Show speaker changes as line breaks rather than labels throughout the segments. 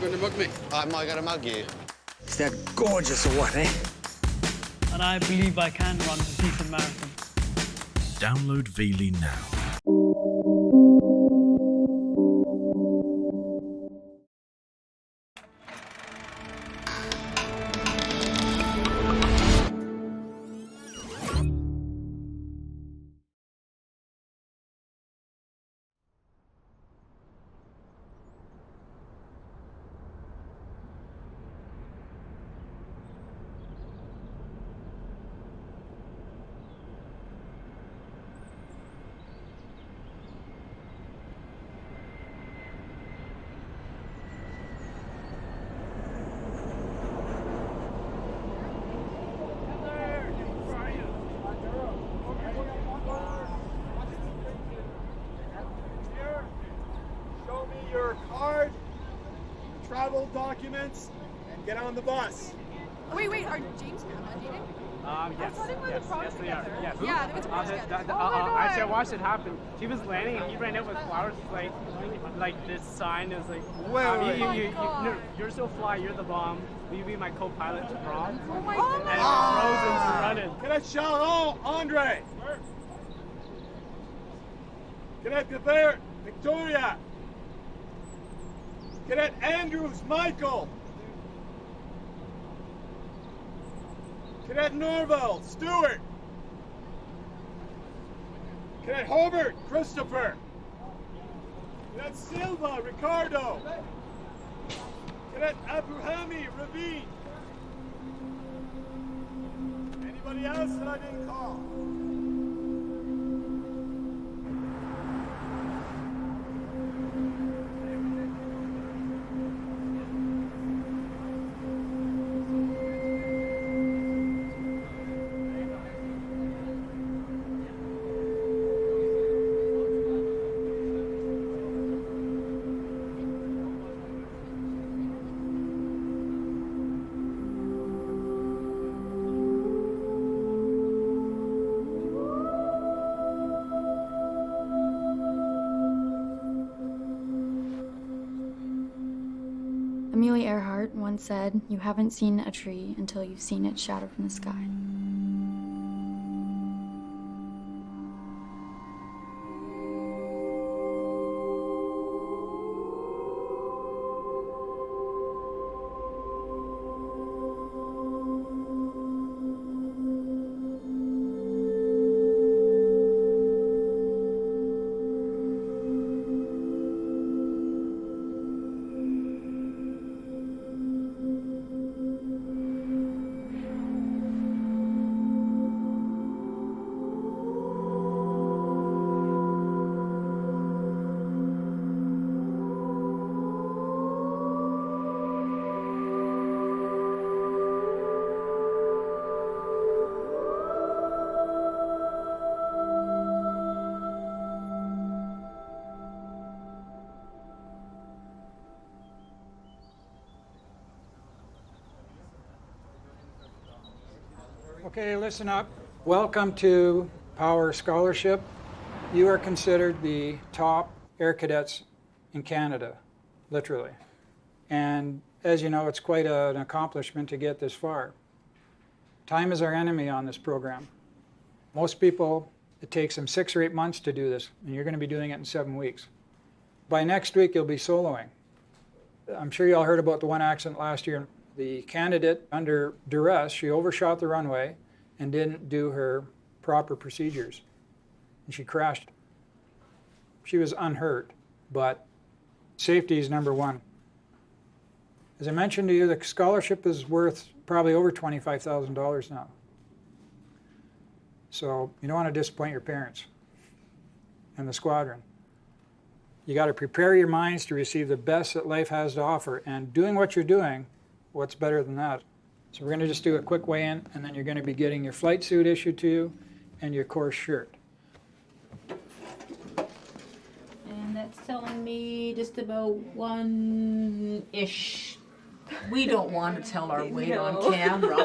going to mug me?
Am I going to mug you?
Is that gorgeous or what, eh?
And I believe I can run a decent marathon.
Download Veely now.
Travel documents and get on the bus.
Wait, are James and Emma dating?
Yes, yes, they are. Yes.
Yeah, they went to college together.
Actually, I watched it happen. She was landing and he ran out with flowers. Like this sign is like, you're so fly, you're the bomb. Will you be my co-pilot to prom?
Oh my God.
And Rosen's running.
Cadet Charles, Andre. Cadet Gavert, Victoria. Cadet Andrews, Michael. Cadet Norville, Stuart. Cadet Hobart, Christopher. Cadet Silva, Ricardo. Cadet Abuhami, Rabin. Anybody else that I didn't call?
Amelia Earhart once said, "You haven't seen a tree until you've seen its shadow from the sky."
Okay, listen up. Welcome to Power Scholarship. You are considered the top air cadets in Canada, literally. And as you know, it's quite an accomplishment to get this far. Time is our enemy on this program. Most people, it takes them 6 or 8 months to do this, and you're going to be doing it in 7 weeks. By next week, you'll be soloing. I'm sure you all heard about the one accident last year. The candidate, under duress, she overshot the runway and didn't do her proper procedures. And she crashed. She was unhurt, but safety is number one. As I mentioned to you, the scholarship is worth probably over $25,000 now. So you don't want to disappoint your parents and the squadron. You got to prepare your minds to receive the best that life has to offer, and doing what you're doing, what's better than that? So we're going to just do a quick weigh-in, and then you're going to be getting your flight suit issued to you and your course shirt.
And that's telling me just about one-ish. We don't want to tell our weight on camera.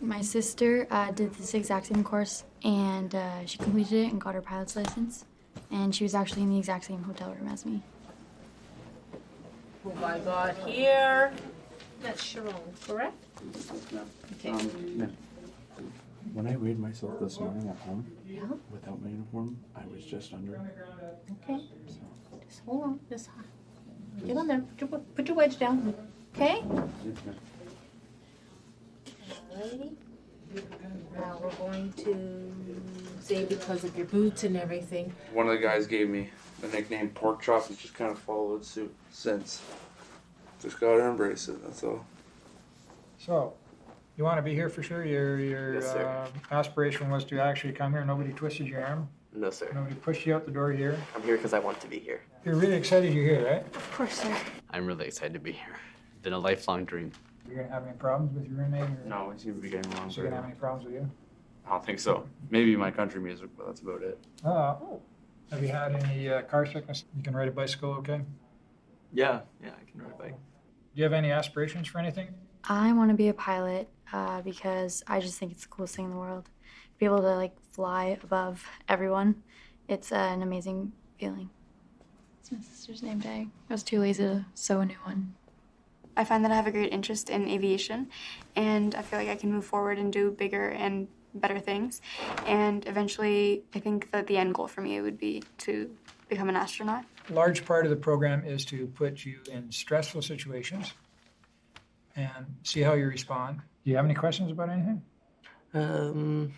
My sister did this exact same course, and she completed it and got her pilot's license. and she was actually in the exact same hotel room as me.
Who have I got here? That's Sharon, correct? Okay.
When I weighed myself this morning at home,
Yeah.
without my uniform, I was just under.
Okay. Just hold on. Just get on there. Put your wedge down. Okay? Alrighty. Now we're going to say because of your boots and everything.
One of the guys gave me the nickname Pork Chop and just kind of followed suit since. Just gotta embrace it, that's all.
So, you want to be here for sure? Your
Yes, sir.
aspiration was to actually come here. Nobody twisted your arm.
No, sir.
Nobody pushed you out the door here.
I'm here because I want to be here.
You're really excited you're here, right?
Of course, sir.
I'm really excited to be here. It's been a lifelong dream.
You're gonna have any problems with your roommate? Or
No, we seem to be getting along.
You're gonna have any problems with you?
I don't think so. Maybe my country music, but that's about it.
Have you had any car sickness? You can ride a bicycle, okay?
Yeah, I can ride a bike.
Do you have any aspirations for anything?
I want to be a pilot because I just think it's the coolest thing in the world. Be able to like fly above everyone. It's an amazing feeling. It's my sister's name tag. I was too lazy to sew a new one.
I find that I have a great interest in aviation, and I feel like I can move forward and do bigger and better things. And eventually, I think that the end goal for me would be to become an astronaut.
A large part of the program is to put you in stressful situations and see how you respond. Do you have any questions about anything?
Do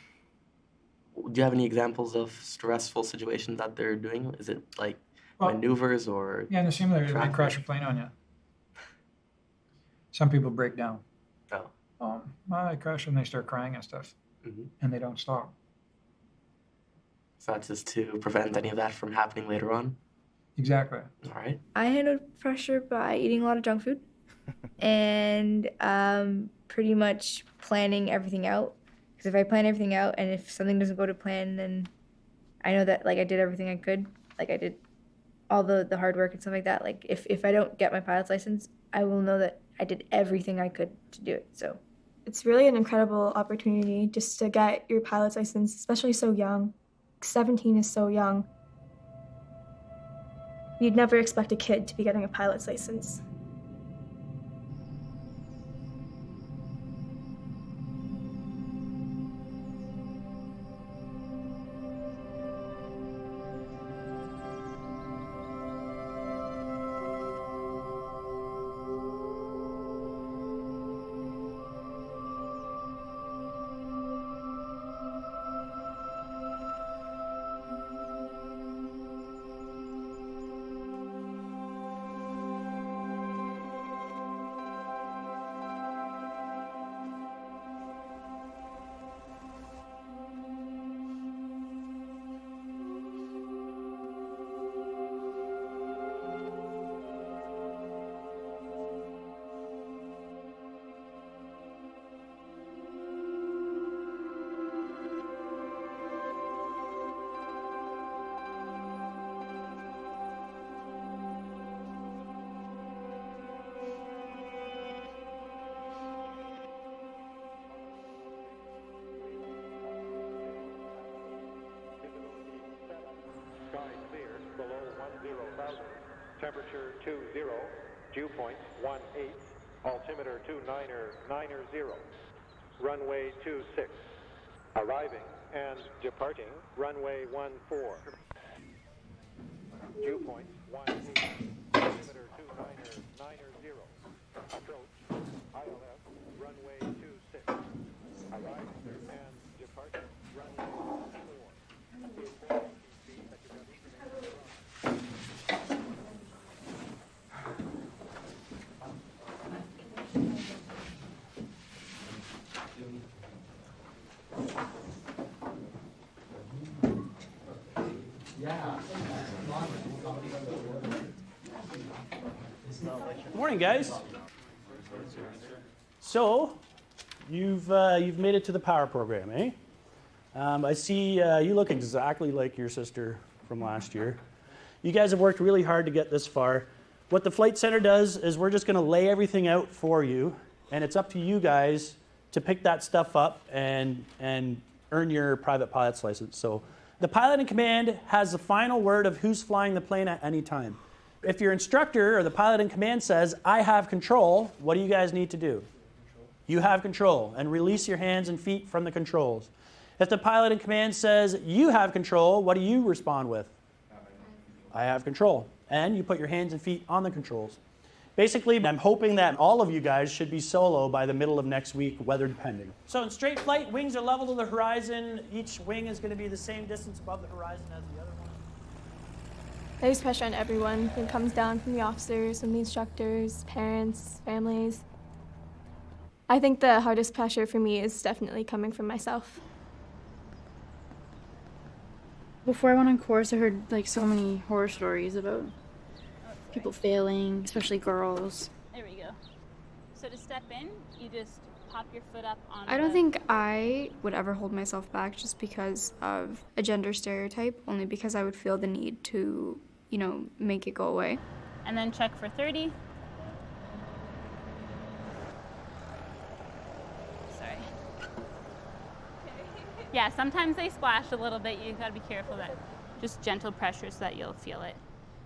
you have any examples of stressful situations that they're doing? Is it like maneuvers or?
Yeah, in the simulator, they
traffic?
crash a plane on you. Some people break down.
Oh.
They crash and they start crying and stuff, and they don't stop.
So that's just to prevent any of that from happening later on?
Exactly.
All right.
I handled pressure by eating a lot of junk food and pretty much planning everything out. Because if I plan everything out and if something doesn't go to plan, then I know that like I did everything I could. Like I did all the hard work and stuff like that. Like if I don't get my pilot's license, I will know that I did everything I could to do it. So
It's really an incredible opportunity just to get your pilot's license, especially so young. 17 is so young. You'd never expect a kid to be getting a pilot's license.
Temperature 20, dew point 18, altimeter 290. Runway 26. Arriving and departing runway 14. Dew point 18, altimeter 290. Approach ILS runway 26. Arriving and departing runway 14.
Good morning, guys. So, you've made it to the power program, eh? I see you look exactly like your sister from last year. You guys have worked really hard to get this far. What the Flight Center does is we're just going to lay everything out for you, and it's up to you guys to pick that stuff up and earn your private pilot's license. So The pilot in command has the final word of who's flying the plane at any time. If your instructor or the pilot in command says, I have control, what do you guys need to do? You have control, and release your hands and feet from the controls. If the pilot in command says, you have control, what do you respond with? I have control. And you put your hands and feet on the controls. Basically, I'm hoping that all of you guys should be solo by the middle of next week, weather depending. So in straight flight, wings are level to the horizon. Each wing is going to be the same distance above the horizon as the other one.
There's pressure on everyone. It comes down from the officers, from the instructors, parents, families. I think the hardest pressure for me is definitely coming from myself.
Before I went on course, I heard like so many horror stories about people failing, especially girls.
There we go. So to step in, you just pop your foot up on
I don't think I would ever hold myself back just because of a gender stereotype, only because I would feel the need to, you know, make it go away.
And then check for 30. Sorry. Yeah, sometimes they splash a little bit. You gotta be careful that just gentle pressure so that you'll feel it.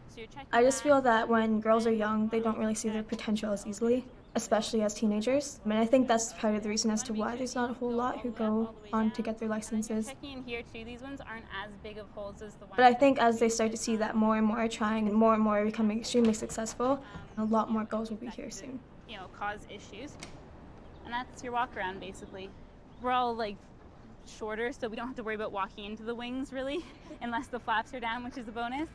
So you're checking
I just feel that when girls are young, they don't really see their potential as easily, especially as teenagers. I mean, I think that's part of the reason as to why there's not a whole lot who go on to get their licenses.
Checking in here too, these ones aren't as big of holes as the ones.
But I think as they start to see that more and more trying and more becoming extremely successful, a lot more girls will be here soon.
You know, cause issues. And that's your walk around basically. We're all like shorter, so we don't have to worry about walking into the wings really, unless the flaps are down, which is a bonus.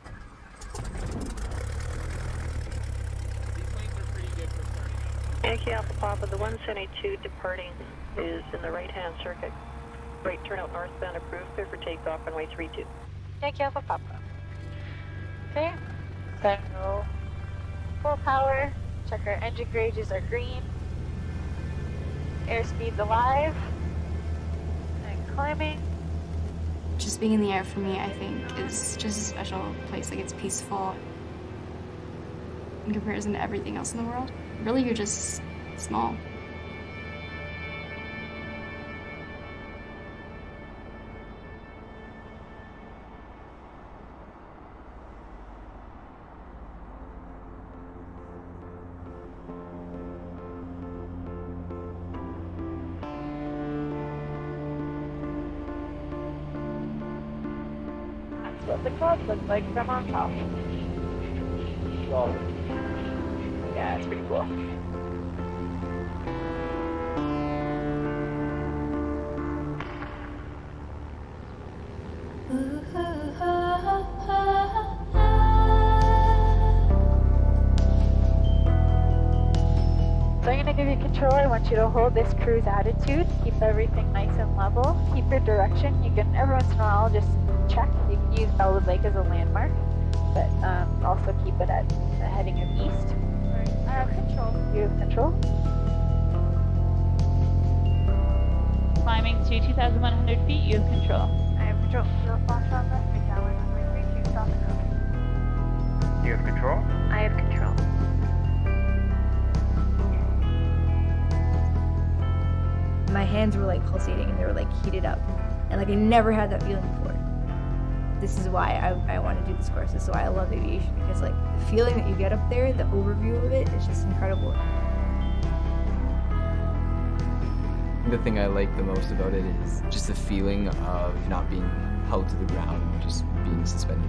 Yankee Alpha Papa, the 172 departing is in the right-hand circuit. Right turnout northbound approved, clear for takeoff, runway 32.
Yankee Alpha Papa. Okay, so full power. Check our engine gauges are green. Airspeed's alive. And climbing.
Just being in the air for me, I think, is just a special place. Like, it's peaceful in comparison to everything else in the world. Really, you're just small.
That's what the clouds look like from on top. Yeah, it's pretty cool. So I'm going to give you control. I want you to hold this cruise attitude. Keep everything nice and level. Keep your direction. You can, every once in a while, just check. You can use Bellwood Lake as a landmark, but also keep it at the heading of east. I have control. You have control.
Climbing to 2,100 feet, you have control.
I have control. You'll flash on this. Make that way. Runway 32, stop and go.
You have control?
I have control.
My hands were like pulsating and they were like heated up. And like I never had that feeling before. This is why I want to do this course. This is why I love aviation, because like the feeling that you get up there, the overview of it is just incredible.
The thing I like the most about it is just the feeling of not being held to the ground, just being suspended.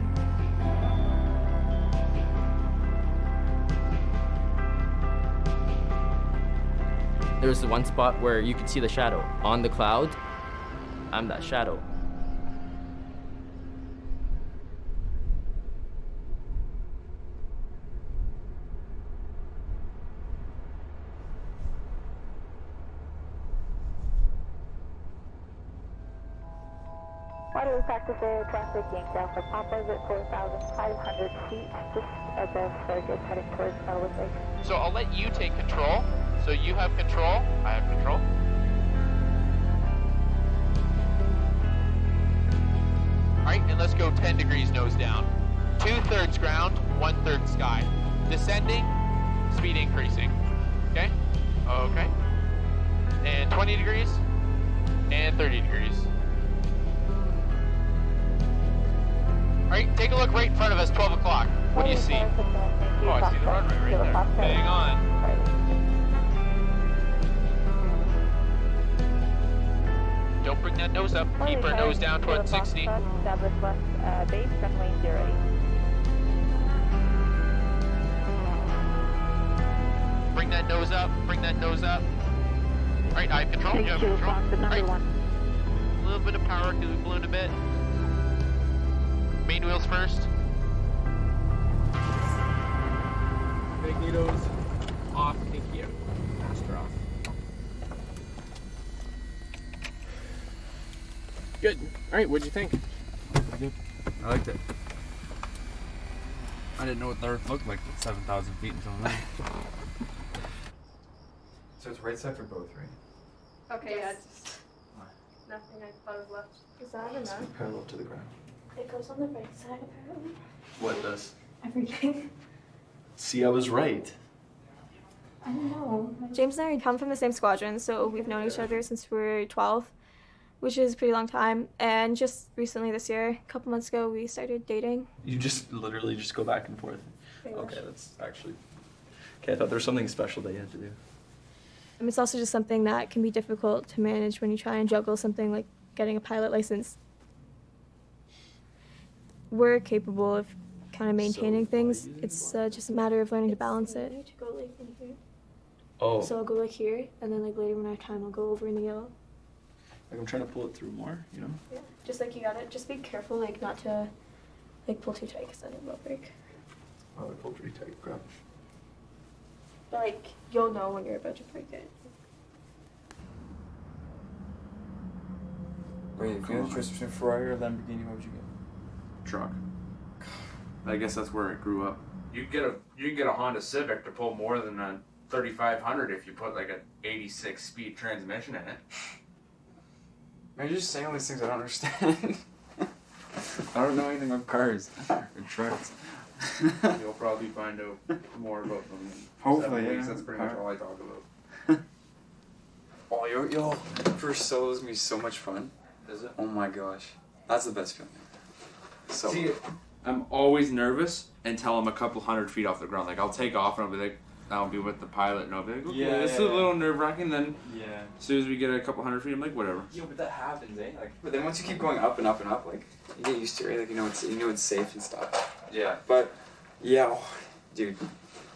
There was the one spot where you could see the shadow. On the cloud, I'm that shadow.
Water practice air traffic, Yankee Alpha Papa's at 4,500 feet, just above Sargent, heading towards Bellwood Lake.
So I'll let you take control. So you have control, I have control. All right, and let's go 10 degrees nose down. 2/3 ground, 1/3 sky. Descending, speed increasing. Okay? Okay. And 20 degrees, and 30 degrees. Right, take a look right in front of us, 12 o'clock. What do you see? Oh, I see the runway right there. Hang on. Don't bring that nose up. Keep our nose down towards 60.
Establish left base, runway 08.
Bring that nose up. Bring that nose up. Right, I have control. You have control. Right. A little bit of power because we ballooned a bit. Main wheels first.
Magnetos off, pinky out. Master off. Good. All right, what'd you think?
I liked it. I didn't know what the Earth looked like at 7,000 feet until then.
So it's right side for both, right?
Okay, yeah, just nothing I thought was left. Is that enough?
Parallel to the ground.
It goes on the right side, apparently.
What does?
Everything.
See, I was right.
I don't know. James and I come from the same squadron, so we've known each other since we were 12, which is a pretty long time. And just recently this year, a couple months ago, we started dating.
You just literally just go back and forth.
Pretty
Okay,
much.
that's actually. Okay, I thought there was something special that you had to do.
And it's also just something that can be difficult to manage when you try and juggle something like getting a pilot license. We're capable of kind of maintaining things. It's just a matter of learning to balance it. I need to go like in here.
Oh.
So I'll go like here, and then like later when I have time, I'll go over in the yellow.
Like I'm trying to pull it through more, you know?
Yeah. Just like you gotta, just be careful like not to like pull too tight because then it will break.
Oh, I pulled pretty tight. Crap.
But like you'll know when you're about to break it.
Wait, if you had a choice between Ferrari or Lamborghini, what would you get?
Truck. I guess that's where I grew up. You can get a Honda Civic to pull more than a 3500 if you put like an 86 speed transmission in it.
Man, you're just saying all these things I don't understand. I don't know anything about cars or trucks.
You'll probably find out more about them in
Hopefully,
7 weeks.
yeah.
That's pretty much all I talk about.
Oh, yo, first solo is gonna be so much fun.
Is it?
Oh my gosh, that's the best feeling. So.
See, I'm always nervous until I'm a couple hundred feet off the ground. Like I'll take off and I'll be like, I'll be with the pilot and I'll be like, okay, this is a little nerve wracking. Then as soon as we get a couple hundred feet, I'm like, whatever.
Yo, but that happens, eh? Like, but then once you keep going up and up and up, like you get used to it. Like you know it's safe and stuff.
Yeah.
But yeah, oh, dude,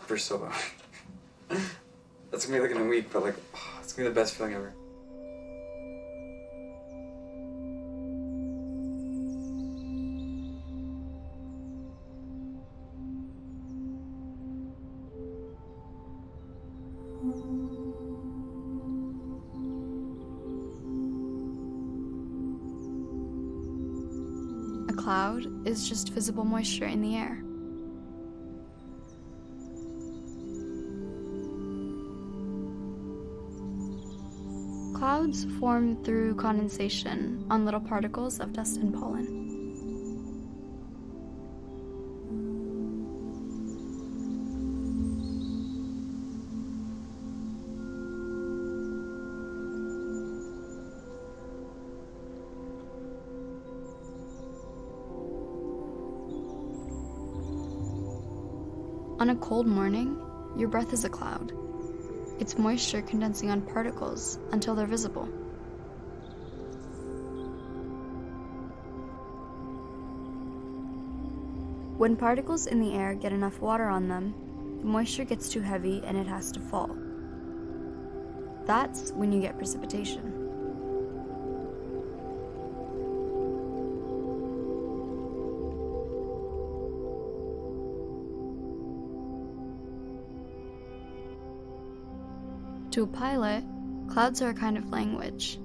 first solo. That's gonna be like in a week, but like it's gonna be the best feeling ever.
A cloud is just visible moisture in the air. Clouds form through condensation on little particles of dust and pollen. On a cold morning, your breath is a cloud. It's moisture condensing on particles until they're visible. When particles in the air get enough water on them, the moisture gets too heavy and it has to fall. That's when you get precipitation. To a pilot, clouds are a kind of language.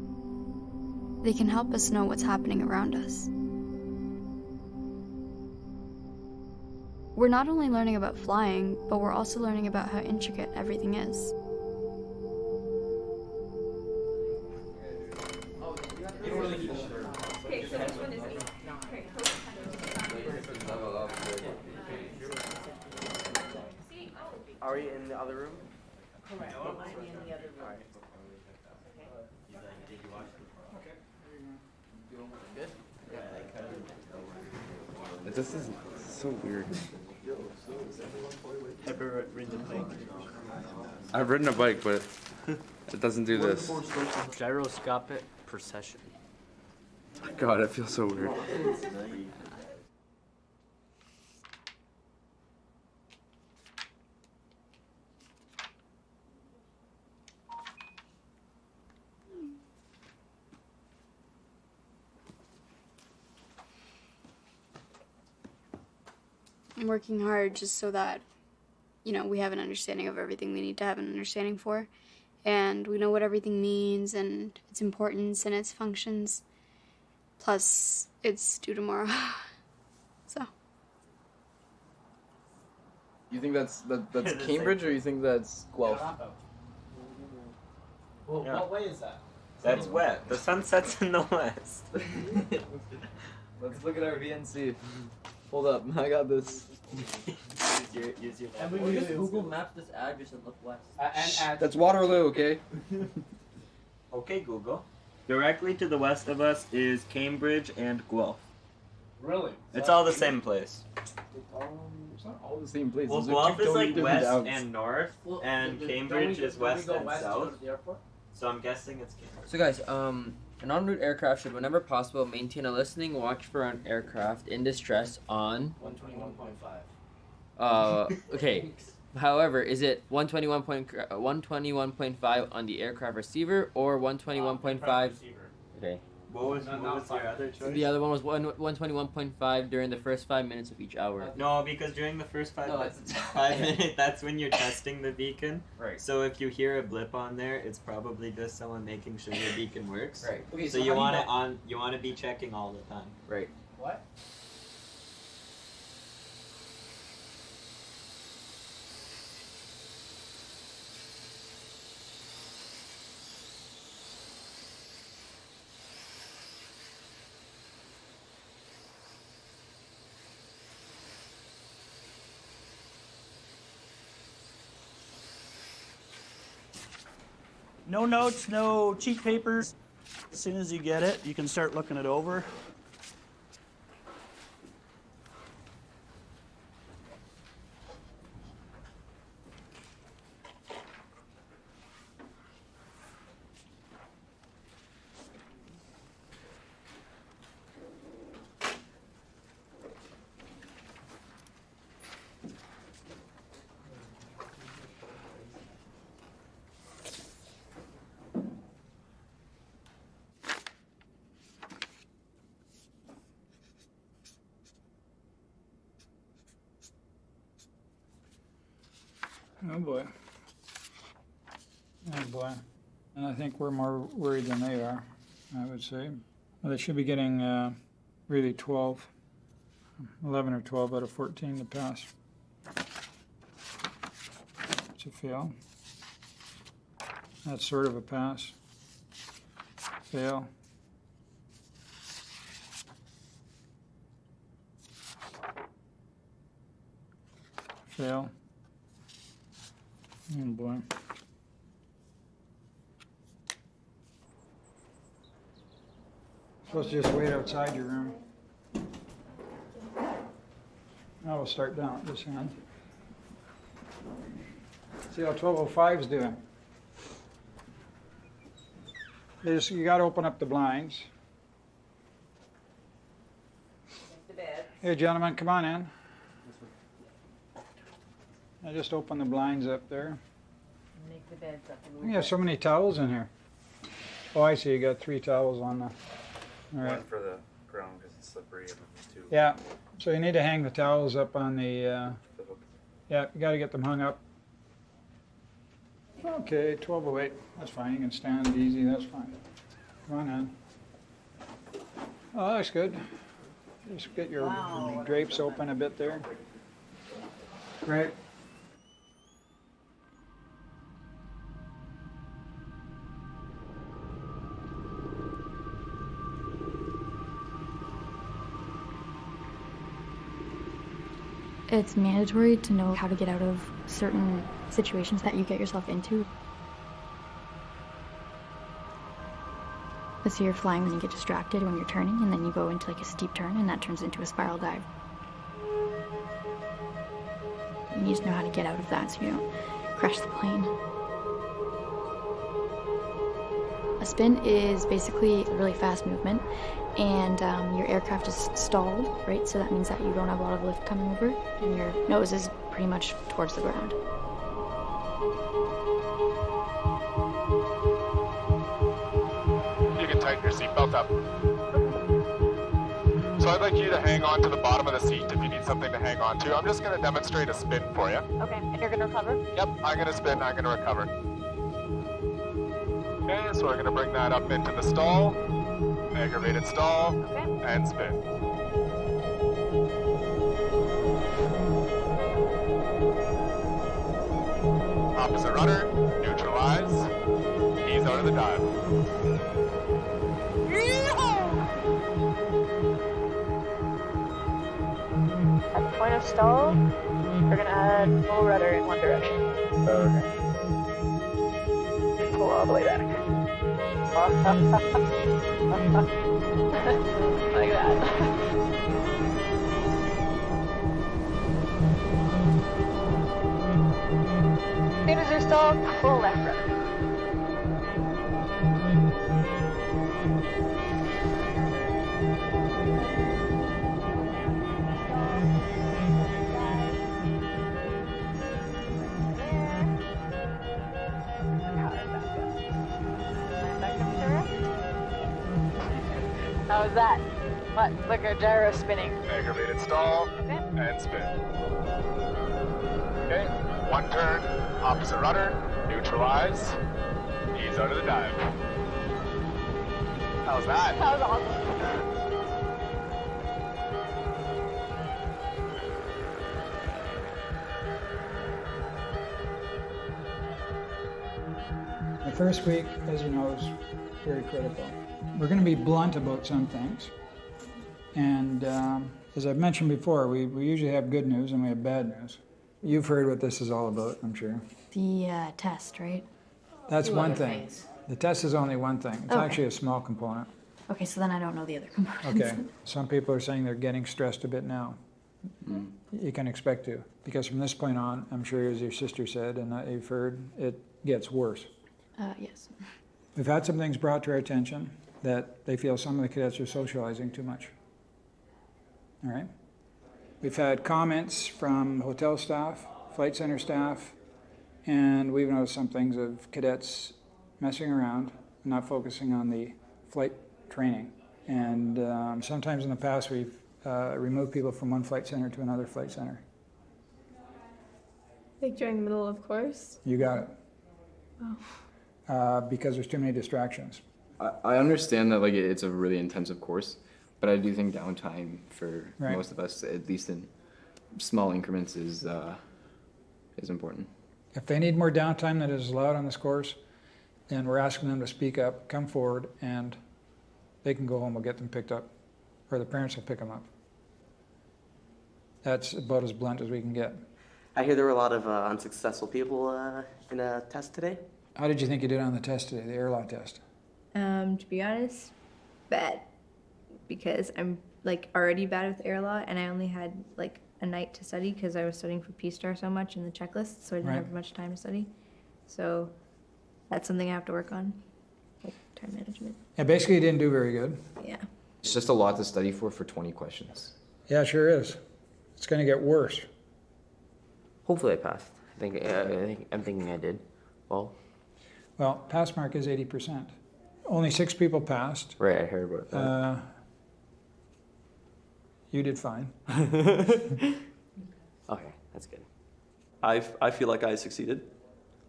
They can help us know what's happening around us. We're not only learning about flying, but we're also learning about how intricate everything is.
Okay, so which one is me?
Are we in the other room?
Correct. I'm in the other room.
This is so weird.
Ever ridden a bike?
I've ridden a bike, but it doesn't do this.
Gyroscopic precession.
God, it feels so weird.
I'm working hard just so that, you know, we have an understanding of everything we need to have an understanding for. And we know what everything means and its importance and its functions. Plus, it's due tomorrow. So.
You think that's Cambridge, or you think that's Guelph?
Well,
Yeah.
what way is that?
That's wet. The sun sets in the west.
Let's look at our VNC. Hold up, I got this.
Use your
And we just Google Map this address and look west.
That's Waterloo, okay?
Okay, Google. Directly to the west of us is Cambridge and Guelph.
Really?
It's all the same place.
It's not all the same place.
Well,
Those are
Guelph
two
is
totally
like
different
west
outs.
and north, and Cambridge is west and south. So I'm guessing it's Cambridge.
So guys, an en route aircraft should, whenever possible, maintain a listening watch for an aircraft in distress on 121.5. Okay. However, is it 121.5 on the aircraft receiver or 121.5? Okay.
What was your other choice?
The other one was 121.5 during the first 5 minutes of each hour.
No, because during the first 5
No,
minutes,
it's-
5 minutes, that's when you're testing the beacon.
Right.
So if you hear a blip on there, it's probably just someone making sure your beacon works.
Right. Okay,
So
so
you
how do
want
you
it on. You want to be checking all the time.
Right. What?
No notes, no cheat papers. As soon as you get it, you can start looking it over.
Oh boy. Oh boy. And I think we're more worried than they are, I would say. Well, they should be getting really 12, 11 or 12 out of 14 to pass. It's a fail. That's sort of a pass. Fail. Fail. Oh boy. Supposed to just wait outside your room. Now we'll start down at this end. See how 1205's doing. You got to open up the blinds. Hey, gentlemen, come on in. I just opened the blinds up there.
Make the beds up.
You have so many towels in here. Oh, I see. You got 3 towels on the. All right.
One for the ground because it's slippery, and then 2.
Yeah. So you need to hang the towels up on the. Yeah, you got to get them hung up. Okay, 1208. That's fine. You can stand easy. That's fine. Come on in. Oh, that's good. Just get your drapes open a bit there. Great.
It's mandatory to know how to get out of certain situations that you get yourself into. Let's say you're flying and you get distracted when you're turning, and then you go into like a steep turn, and that turns into a spiral dive. You need to know how to get out of that so you don't crash the plane. A spin is basically a really fast movement, and your aircraft is stalled, right? So that means that you don't have a lot of lift coming over, and your nose is pretty much towards the ground.
You can tighten your seatbelt up. So I'd like you to hang on to the bottom of the seat if you need something to hang on to. I'm just going to demonstrate a spin for you.
Okay, and you're gonna recover?
Yep, I'm going to spin, I'm going to recover. Okay, so we're going to bring that up into the stall, aggravated stall, and spin. Opposite rudder, neutralize, ease out of the dive.
At the point of stall, we're gonna add full rudder in one direction. Okay. Pull all the way back. Like that. As soon as you're stalled, full left rudder. How was that? What? Look at gyro spinning.
Aggravated stall, and spin. Okay, one turn, opposite rudder, neutralize, ease out of the dive. How's that?
That was awesome.
The first week, as you know, is very critical. We're going to be blunt about some things. And as I've mentioned before, we usually have good news and we have bad news. You've heard what this is all about, I'm sure.
The test, right?
That's
Two
one
other
thing.
things.
The test is only one thing. It's
Okay.
actually a small component.
Okay, so then I don't know the other components.
Okay. Some people are saying they're getting stressed a bit now. You can expect to, because from this point on, I'm sure as your sister said and that you've heard, it gets worse.
Yes.
We've had some things brought to our attention that they feel some of the cadets are socializing too much. All right? We've had comments from hotel staff, flight center staff, and we've noticed some things of cadets messing around, not focusing on the flight training. And sometimes in the past we've removed people from one flight center to another flight center.
Like during the middle of course?
You got it.
Oh.
Because there's too many distractions.
I understand that like it's a really intensive course, but I do think downtime for
Right.
most of us, at least in small increments, is important.
If they need more downtime than is allowed on this course, then we're asking them to speak up, come forward, and they can go home. We'll get them picked up, or the parents will pick them up. That's about as blunt as we can get.
I hear there were a lot of unsuccessful people in a test today.
How did you think you did on the test today, the air law test?
To be honest, bad. Because I'm like already bad with air law and I only had like a night to study because I was studying for P-STAR so much in the checklist, so I didn't
Right.
have much time to study. So that's something I have to work on, like time management.
Yeah, basically you didn't do very good.
Yeah.
It's just a lot to study for 20 questions.
Yeah, it sure is. It's gonna get worse.
Hopefully I passed. I'm thinking I did. Well,
Well, pass mark is 80%. Only 6 people passed.
right, I heard about that.
You did fine.
Okay, that's good.
I feel like I succeeded.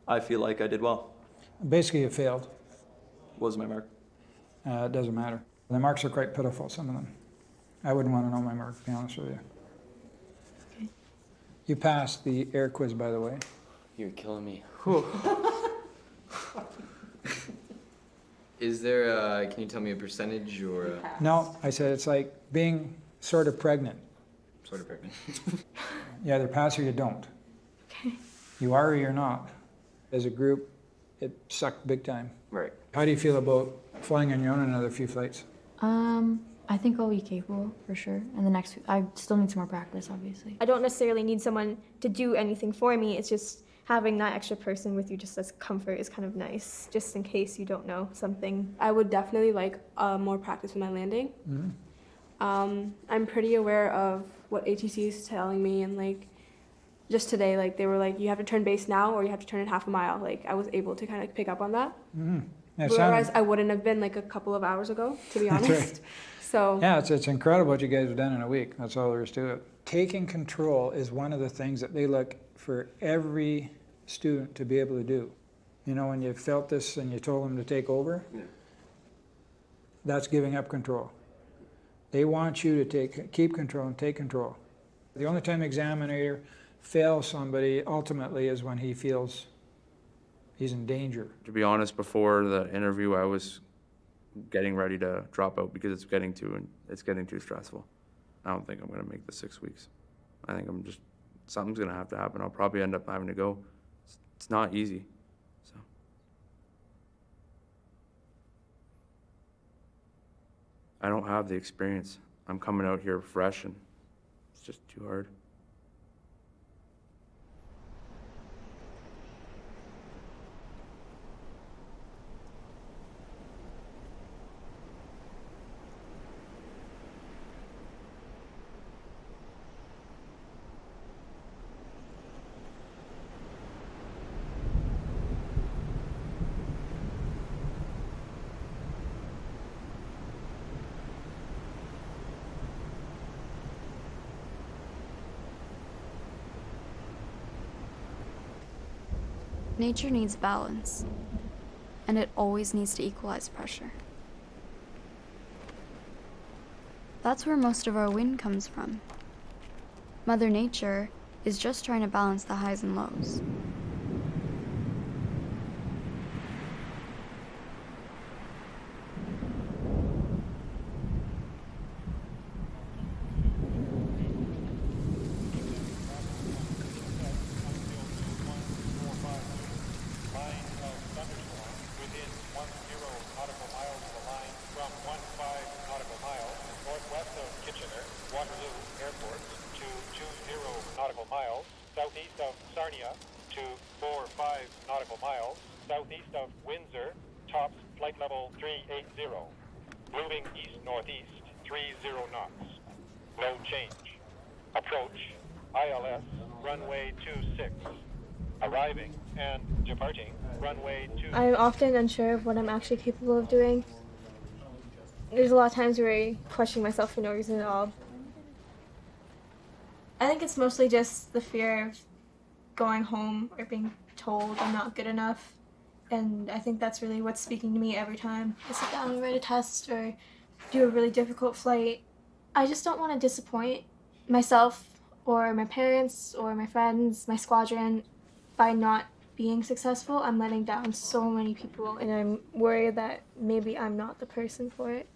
I feel like I did well.
Basically, you failed.
What was my mark?
It doesn't matter. The marks are quite pitiful, some of them. I wouldn't want to know my mark, to be honest with you.
Okay.
You passed the air quiz, by the way.
You're killing me. Is there, can you tell me a percentage or?
No, I said it's like being sort of pregnant.
Sort of pregnant.
You either pass or you don't.
Okay.
You are or you're not. As a group, it sucked big time.
Right.
How do you feel about flying on your own another few flights?
I I think I'll be capable for sure. And the next, I still need some more practice, obviously.
I don't necessarily need someone to do anything for me. It's just having that extra person with you just as comfort is kind of nice, just in case you don't know something.
I would definitely like more practice with my landing. I'm pretty aware of what ATC is telling me, and like just today, like they were like, you have to turn base now or you have to turn in half a mile. Like I was able to kind of pick up on that. Whereas I wouldn't have been like a couple of hours ago, to be honest.
Right.
So
yeah, it's incredible what you guys have done in a week. That's all there is to it. Taking control is one of the things that they look for every student to be able to do. You know, when you felt this and you told them to take over, that's giving up control. They want you to keep control and take control. The only time the examiner fails somebody ultimately is when he feels he's in danger.
To be honest, before the interview, I was getting ready to drop out because it's getting too stressful. I don't think I'm going to make the 6 weeks. I think something's going to have to happen. I'll probably end up having to go. It's not easy. So I don't have the experience. I'm coming out here fresh and it's just too hard.
Nature needs balance, and it always needs to equalize pressure. That's where most of our wind comes from. Mother Nature is just trying to balance the highs and lows.
I'm often unsure of what I'm actually capable of doing. There's a lot of times where I question myself for no reason at all. I think it's mostly just the fear of going home or being told I'm not good enough. And I think that's really what's speaking to me every time I sit down and write a test or do a really difficult flight. I just don't want to disappoint myself or my parents or my friends, my squadron, by not being successful. I'm letting down so many people, and I'm worried that maybe I'm not the person for it.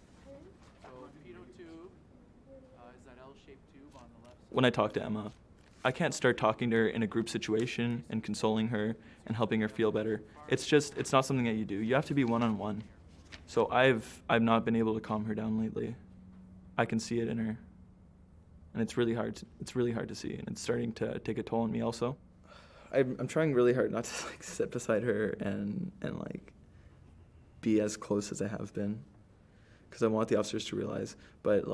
When I talk to Emma, I can't start talking to her in a group situation and consoling her and helping her feel better. It's not something that you do. You have to be one-on-one. So I've not been able to calm her down lately. I can see it in her, and it's really hard to see, and it's starting to take a toll on me also. I'm trying really hard not to sit beside her and be as close as I have been, because I want the officers to realize. But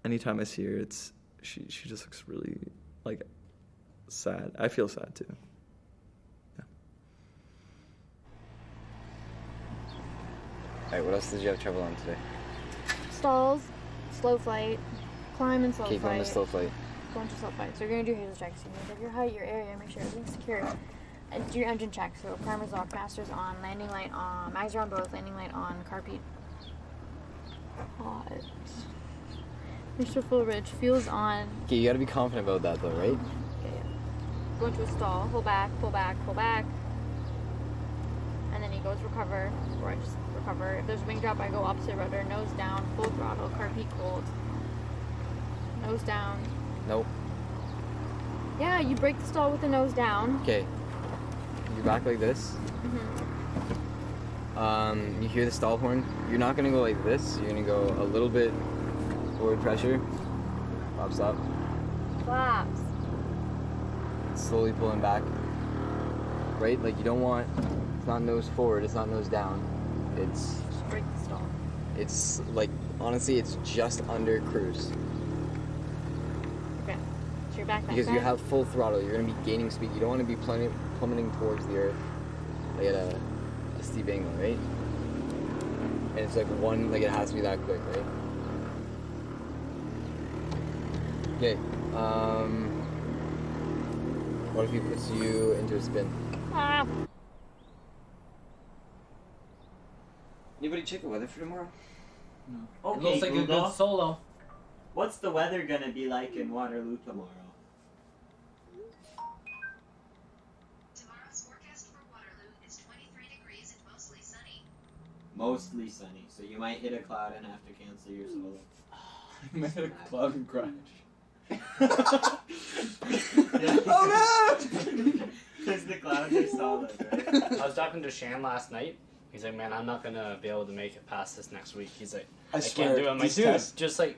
anytime I see her, she just looks really sad. I feel sad too. Yeah.
All right, what else did you have trouble on today?
Stalls, slow flight, climb and slow
Keep
flight.
on the slow flight.
Bunch of slow flights. So you're gonna do hazel checks. You're gonna check your height, your area, make sure everything's secure. And do your engine check. So primers locked, masters on, landing light on, mags are on both, landing light on, carpet hot. Mr. Fullridge, fuel's on.
Okay, you gotta be confident about that though, right?
Okay, yeah. Go into a stall, pull back, pull back, pull back. And then he goes recover, or I just recover. If there's a wing drop, I go opposite rudder, nose down, full throttle, carpet cold. Nose down.
Nope.
Yeah, you break the stall with the nose down.
Okay. You're back like this.
Mm-hmm.
You hear the stall horn. You're not gonna go like this. You're gonna go a little bit Forward pressure. Pops up.
Flaps.
Slowly pulling back. Right? Like you don't want, it's not nose forward, it's not nose down. It's
Break the stall.
It's like, honestly, it's just under cruise.
Okay. So you're back
Because you have full throttle, you're going to be gaining speed. You don't want to be plummeting towards the earth like at a steep angle, right? And it's like it has to be that quick, right? Okay, what if he puts you into a spin?
Ah.
Anybody check the weather for tomorrow?
No. It looks like a Google. good solo. What's the weather gonna be like in Waterloo tomorrow?
Tomorrow's forecast for Waterloo is 23 degrees and mostly sunny.
Mostly sunny, so you might hit a cloud and have to cancel your solo.
You might hit a cloud and crash.
Oh no! Because the clouds are solid, right?
I was talking to Shan last night. He's like, man, I'm not gonna be able to make it past this next week. He's like,
I
can't
swear,
do it. I'm like,
these
dude,
tests-
just like,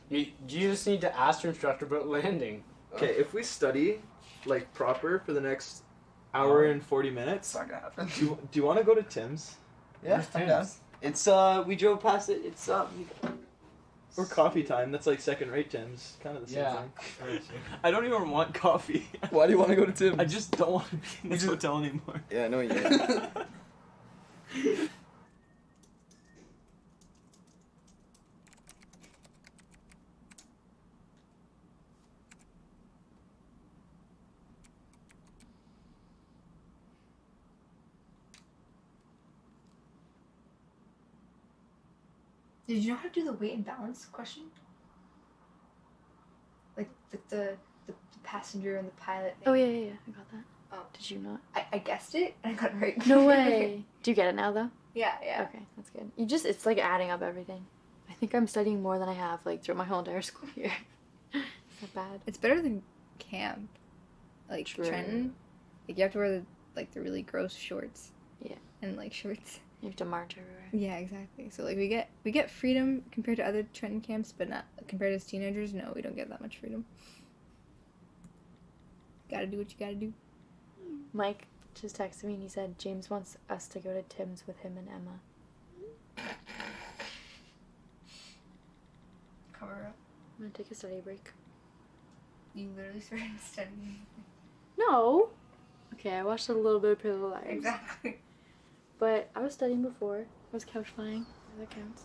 you just need to ask your instructor about landing.
Okay, if we study like proper for the next hour and 40 minutes,
It's not gonna happen.
do you want to go to Tim's?
Yeah,
Where's
I'm down.
Tim's?
It's, we drove past it. It's,
Or coffee time. That's like second rate Tim's. Kind of the same
Yeah.
thing. I don't even want coffee.
Why do you want to go to Tim's?
I just don't want to be in this hotel anymore.
Yeah, no, yeah.
Did you know how to do the weight and balance question? Like the passenger and the pilot thing.
Oh yeah, I got that.
Oh.
Did you not?
I guessed it and I got it right.
No way. Do you get it now though?
Yeah, yeah.
Okay, that's good. It's like adding up everything. I think I'm studying more than I have like throughout my whole entire school year. It's not bad.
It's better than camp. Like
True.
Trenton. Like you have to wear the really gross shorts.
Yeah.
And like shorts.
You have to march everywhere.
Yeah, exactly. So like we get freedom compared to other Trenton camps, but not compared to as teenagers. No, we don't get that much freedom. Gotta do what you gotta do.
Mike just texted me and he said James wants us to go to Tim's with him and Emma.
Cover up.
I'm gonna take a study break.
You literally started studying.
No. Okay, I watched a little bit of Pretty Little Liars.
Exactly.
But I was studying before. I was couch flying. That counts.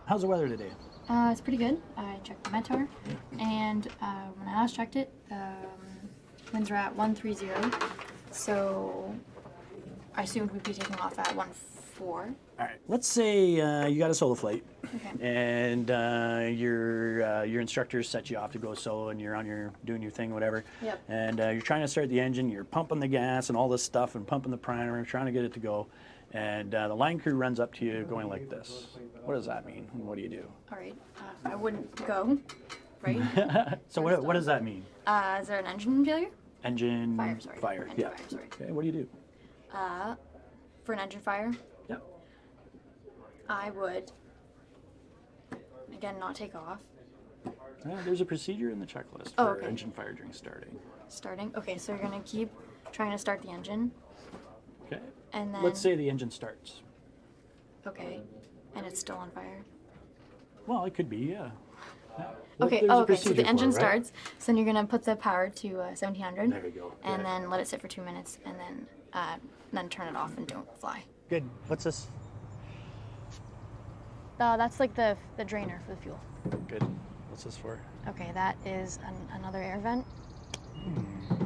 How's the weather today?
It's pretty good. I checked the Meteor, and when I last checked it, winds were at 130. So I assumed we'd be taking off at 14.
All right. Let's say you got a solo flight,
Okay.
and your instructor set you off to go solo, and you're on doing your thing, whatever.
Yep.
And you're trying to start the engine. You're pumping the gas and all this stuff, and pumping the primer, trying to get it to go. And the line crew runs up to you, going like this. What does that mean? And what do you do?
All right. I wouldn't go. Right.
So what does that mean?
Is there an engine failure?
Engine
Fire, sorry.
Fire.
Engine
Yeah.
fire, sorry.
Okay. What do you do?
For an engine fire.
Yep.
I would again not take off.
There's a procedure in the checklist
Oh,
for
okay.
engine fire during starting.
Starting. Okay, so you're gonna keep trying to start the engine.
Okay.
And then.
Let's say the engine starts.
Okay, and it's still on fire.
Well, it could be, yeah.
Okay.
There's a
Okay. So the
procedure
engine
for it, right?
starts. So then you're gonna put the power to 1700.
There we go.
And
Good.
then let it sit for 2 minutes, and then turn it off and don't fly.
Good. What's this?
That's like the drainer for the fuel.
Good. What's this for?
Okay, that is another air vent.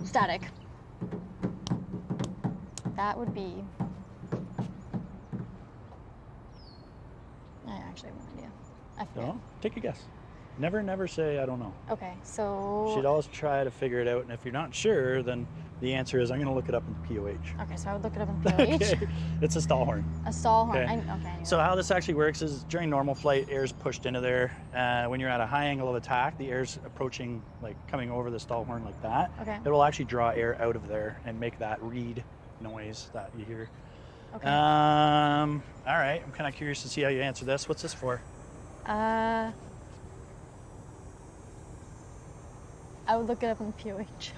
Static. That would be. I actually have no idea. I forget.
No? Take a guess. Never say I don't know.
Okay, so.
Should always try to figure it out, and if you're not sure, then the answer is I'm going to look it up in POH.
Okay, so I would look it up in POH.
Okay. It's a stall horn.
A stall horn.
Okay.
I knew
So how this actually works is during normal flight, air's pushed into there. When you're at a high angle of attack, the air's approaching, like coming over the stall horn like that.
Okay.
It will actually draw air out of there and make that read noise that you hear.
Okay.
All right. I'm kind of curious to see how you answer this. What's this for?
I would look it up on POH.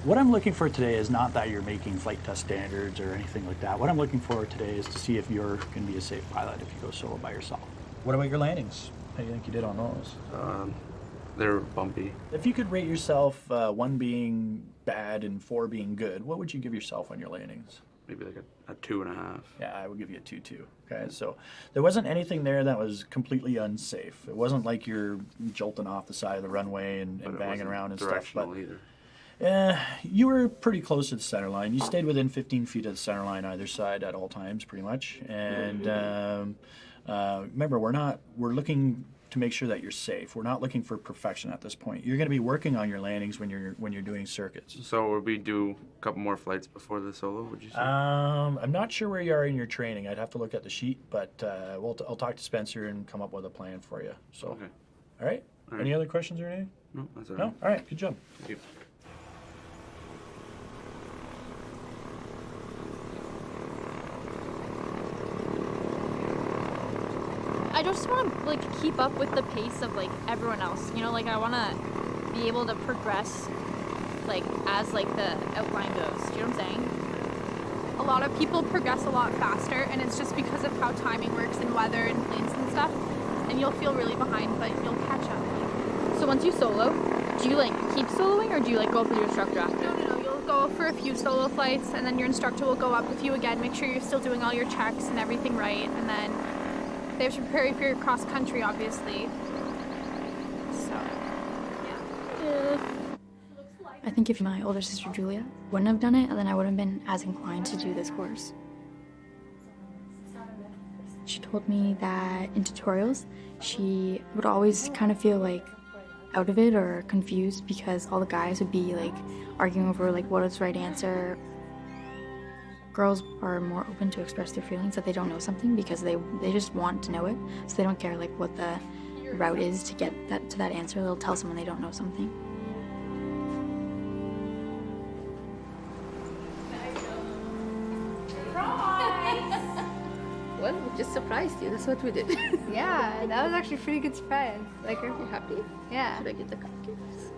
What I'm looking for today is not that you're making flight test standards or anything like that. What I'm looking for today is to see if you're going to be a safe pilot if you go solo by yourself. What about your landings? How do you think you did on those?
They're bumpy.
If you could rate yourself, 1 being bad and 4 being good, what would you give yourself on your landings?
Maybe like a 2.5.
Yeah, I would give you a 2-2. Okay, so there wasn't anything there that was completely unsafe. It wasn't like you're jolting off the side of the runway and banging around and stuff. But
Either.
you were pretty close to the center line. You stayed within 15 feet of the center line either side at all times, pretty much. And remember, we're looking to make sure that you're safe. We're not looking for perfection at this point. You're going to be working on your landings when you're doing circuits.
So would we do a couple more flights before the solo, would you say?
I'm not sure where you are in your training. I'd have to look at the sheet, but I'll talk to Spencer and come up with a plan for you. So,
Okay.
All right.
All right.
Any other questions or anything?
No, that's all
No?
right.
All right. Good job.
Thank you.
I just want to like keep up with the pace of like everyone else. You know, like I want to be able to progress like as like the outline goes. Do you know what I'm saying?
A lot of people progress a lot faster, and it's just because of how timing works and weather and planes and stuff. And you'll feel really behind, but you'll catch up.
So once you solo, do you like keep soloing or do you like go for your instructor after?
No. You'll go for a few solo flights, and then your instructor will go up with you again, make sure you're still doing all your checks and everything right, and then they have to prepare you for your cross country, obviously. So, yeah.
I think if my older sister Julia wouldn't have done it, then I wouldn't have been as inclined to do this course. She told me that in tutorials, she would always kind of feel like out of it or confused because all the guys would be like arguing over like what is the right answer. Girls are more open to express their feelings that they don't know something because they just want to know it, so they don't care like what the route is to get to that answer. They'll tell someone they don't know something.
Well, we just surprised you. That's what we did.
Yeah, that was actually a pretty good surprise. Like, are
you happy?
Yeah.
Should I get the cupcakes?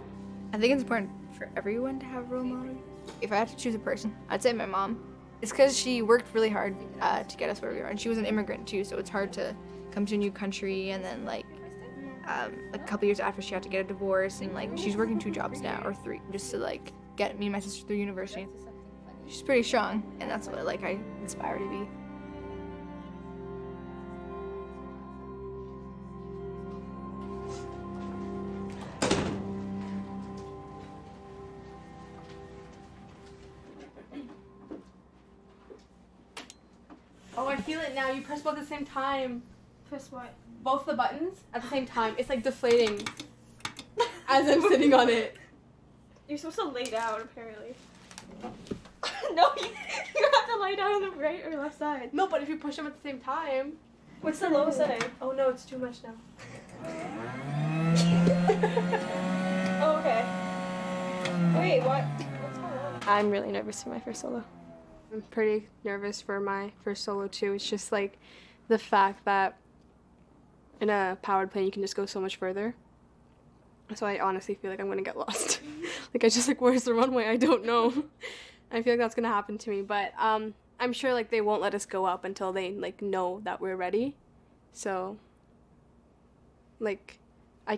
I think it's important for everyone to have a role model. If I have to choose a person, I'd say my mom. It's because she worked really hard to get us where we are, and she was an immigrant too, so it's hard to come to a new country and then like a couple years after she had to get a divorce, and like she's working 2 jobs now or 3 just to like get me and my sister through university. She's pretty strong, and that's what like I aspire to be.
Oh, I feel it now. You press both at the same time.
Press what?
Both the buttons at the same time. It's like deflating as I'm sitting on it.
You're supposed to lay down, apparently. No, you have to lay down on the right or left side.
No, but if you push them at the same time.
What's the lowest setting?
Oh no, it's too much now.
Oh, okay. Wait, what? What's going on?
I'm really nervous for my first solo. I'm pretty nervous for my first solo too. It's just like the fact that in a powered plane you can just go so much further. So I honestly feel like I'm gonna get lost. Like I just like, where's the runway? I don't know. I feel like that's gonna happen to me, but I'm sure like they won't let us go up until they like know that we're ready. So like I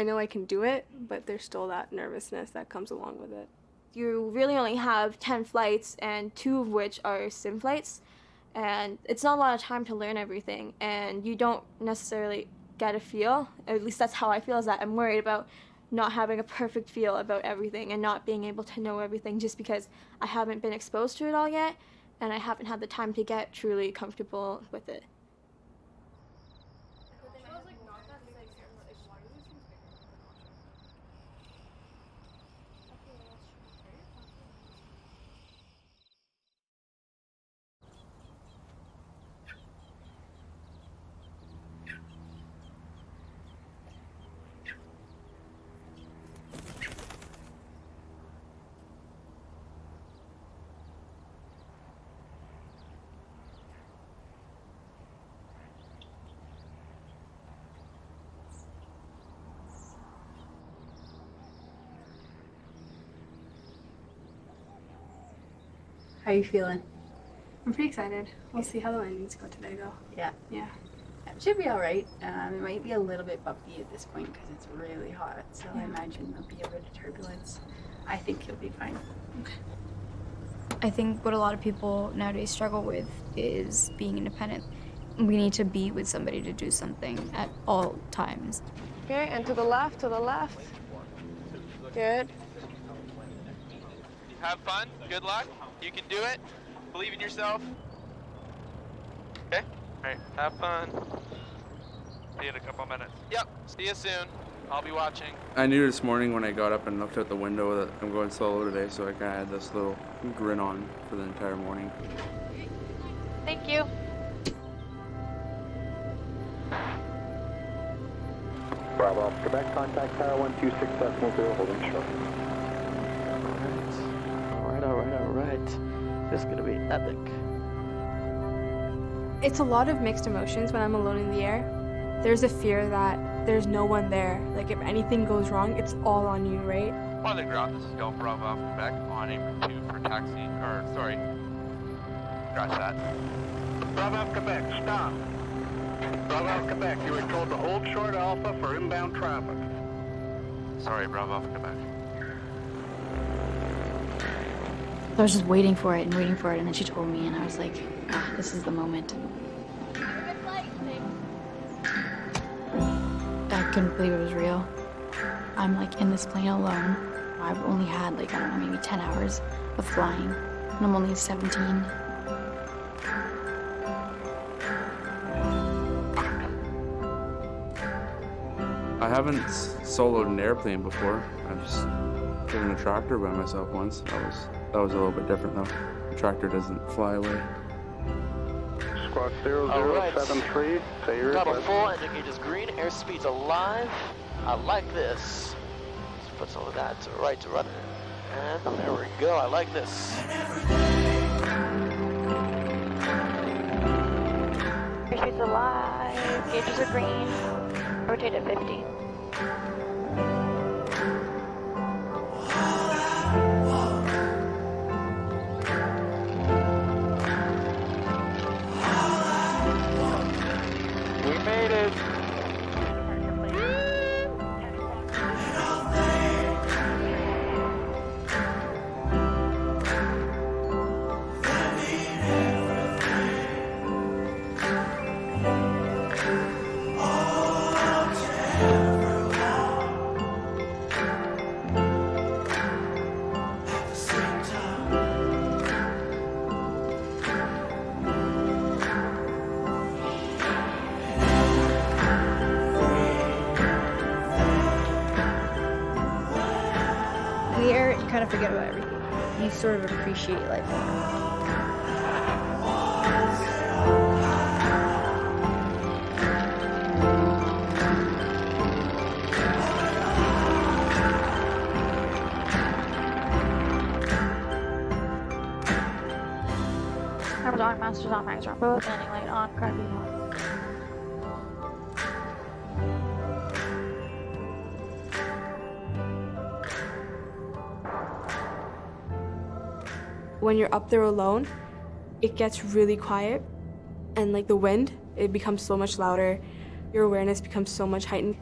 know I can do it, but there's still that nervousness that comes along with it.
You really only have 10 flights, and 2 of which are sim flights, and it's not a lot of time to learn everything, and you don't necessarily get a feel, at least that's how I feel, is that I'm worried about not having a perfect feel about everything and not being able to know everything just because I haven't been exposed to it all yet, and I haven't had the time to get truly comfortable with it.
How you feeling?
I'm pretty excited. We'll see how the landings go today, though.
Yeah.
Yeah.
It should be all right. It might be a little bit bumpy at this point because it's really hot, so I imagine there'll be a bit of turbulence. I think you'll be fine.
Okay.
I think what a lot of people nowadays struggle with is being independent. We need to be with somebody to do something at all times.
Okay, and to the left, to the left. Good.
Have fun. Good luck. You can do it. Believe in yourself. Okay. All right. Have fun. See you in a couple minutes. Yep. See you soon. I'll be watching.
I knew this morning when I got up and looked out the window that I'm going solo today, so I kind of had this little grin on for the entire morning.
Thank you.
Bravo, Quebec, contact tower 126.0, holding short.
All right. This is gonna be epic.
It's a lot of mixed emotions when I'm alone in the air. There's a fear that there's no one there. Like, if anything goes wrong, it's all on you, right?
On the ground, this is Delta Bravo Alpha Quebec on aim 2 for taxi, scratch that.
Bravo Alpha Quebec, stop. Bravo Alpha Quebec, you were told to hold short Alpha for inbound traffic.
Sorry, Bravo Alpha Quebec.
I was just waiting for it, and then she told me, and I was like, this is the moment. I couldn't believe it was real. I'm like in this plane alone. I've only had like, I don't know, maybe 10 hours of flying, and I'm only 17.
I haven't soloed an airplane before. I've just driven a tractor by myself once. That was a little bit different though. The tractor doesn't fly away.
Squawk 0073, say your
Double
request.
full, indicators green, airspeed's alive. I like this. Let's put some of that to right to rudder. And there we go, I like this.
Airspeed's alive. Gauges are green. Rotate at 50.
We made it.
In the air, you kind of forget about everything. You sort of appreciate life more.
Numbers on, masters on, mags on, both landing light on, car beam on.
When you're up there alone, it gets really quiet, and like the wind, it becomes so much louder. Your awareness becomes so much heightened.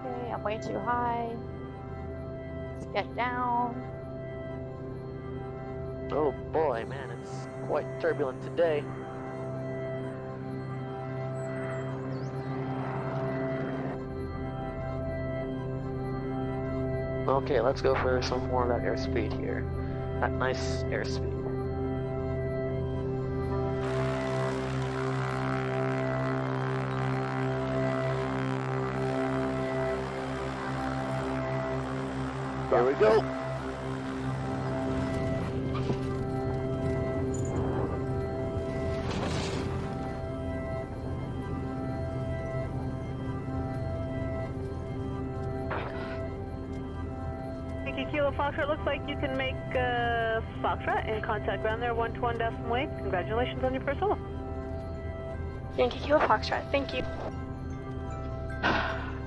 Okay, I'm way too high. Let's get down.
Oh boy, man, it's quite turbulent today. Okay, let's go for some more of that airspeed here. That nice airspeed.
Here we go.
Yankee Kilo Foxtrot, looks like you can make Foxtrot and contact ground there, 121 decimal 8. Congratulations on your first solo.
Yankee Kilo Foxtrot, thank you.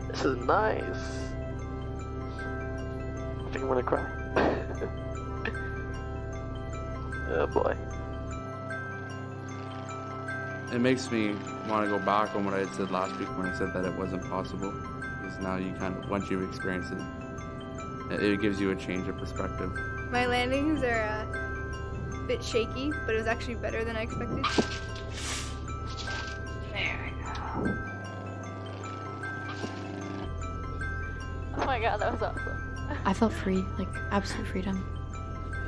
This is nice. I think I'm gonna cry. Oh boy.
It makes me want to go back on what I said last week when I said that it wasn't possible. Because now you kind of, once you've experienced it, it gives you a change of perspective.
My landings are a bit shaky, but it was actually better than I expected.
Oh my god, that was awesome.
I felt free, like absolute freedom.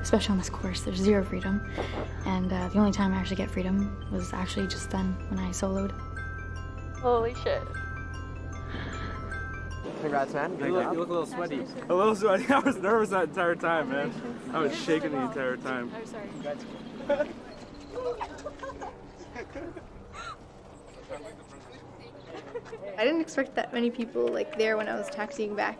Especially on this course, there's zero freedom. And the only time I actually get freedom was actually just then when I soloed.
Holy shit.
Congrats, man.
You look a little sweaty. A little sweaty. I was nervous that entire time, man. I was shaking the entire time.
I'm sorry.
I didn't expect that many people like there when I was taxiing back,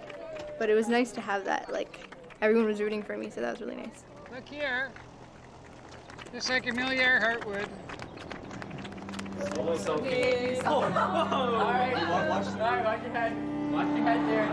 but it was nice to have that. Like everyone was rooting for me, so that was really nice.
Look here. Just like Amelia Earhart would.
Solo so
Okay.
Oh,
All right.
watch
your head. Watch your head there.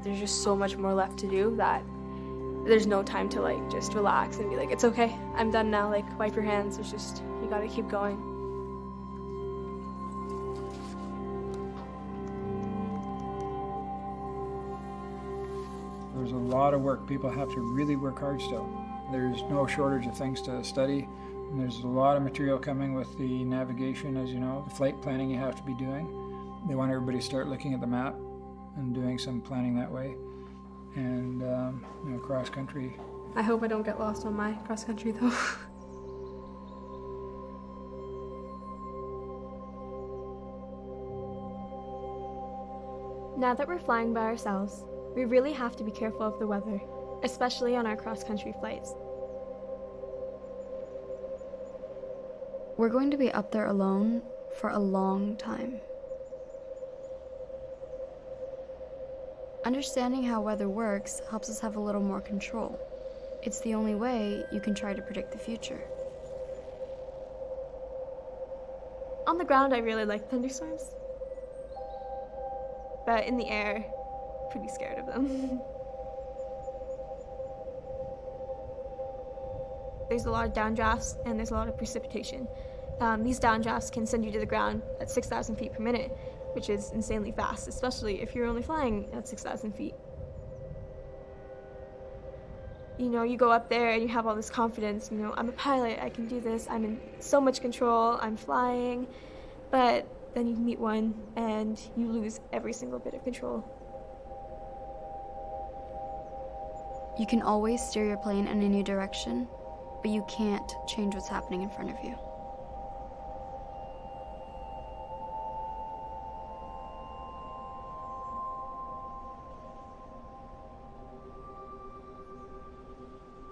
There's just so much more left to do that there's no time to like just relax and be like, it's okay, I'm done now, like wipe your hands. It's just, you gotta keep going.
There's a lot of work. People have to really work hard still. There's no shortage of things to study. And there's a lot of material coming with the navigation, as you know, the flight planning you have to be doing. They want everybody to start looking at the map and doing some planning that way. And cross country.
I hope I don't get lost on my cross country though.
Now that we're flying by ourselves, we really have to be careful of the weather, especially on our cross-country flights.
We're going to be up there alone for a long time. Understanding how weather works helps us have a little more control. It's the only way you can try to predict the future.
On the ground, I really like thunderstorms. But in the air, pretty scared of them. There's a lot of downdrafts and there's a lot of precipitation. These downdrafts can send you to the ground at 6,000 feet per minute, which is insanely fast, especially if you're only flying at 6,000 feet. You know, you go up there and you have all this confidence, you know, I'm a pilot, I can do this, I'm in so much control, I'm flying, but then you meet one and you lose every single bit of control.
You can always steer your plane in a new direction, but you can't change what's happening in front of you.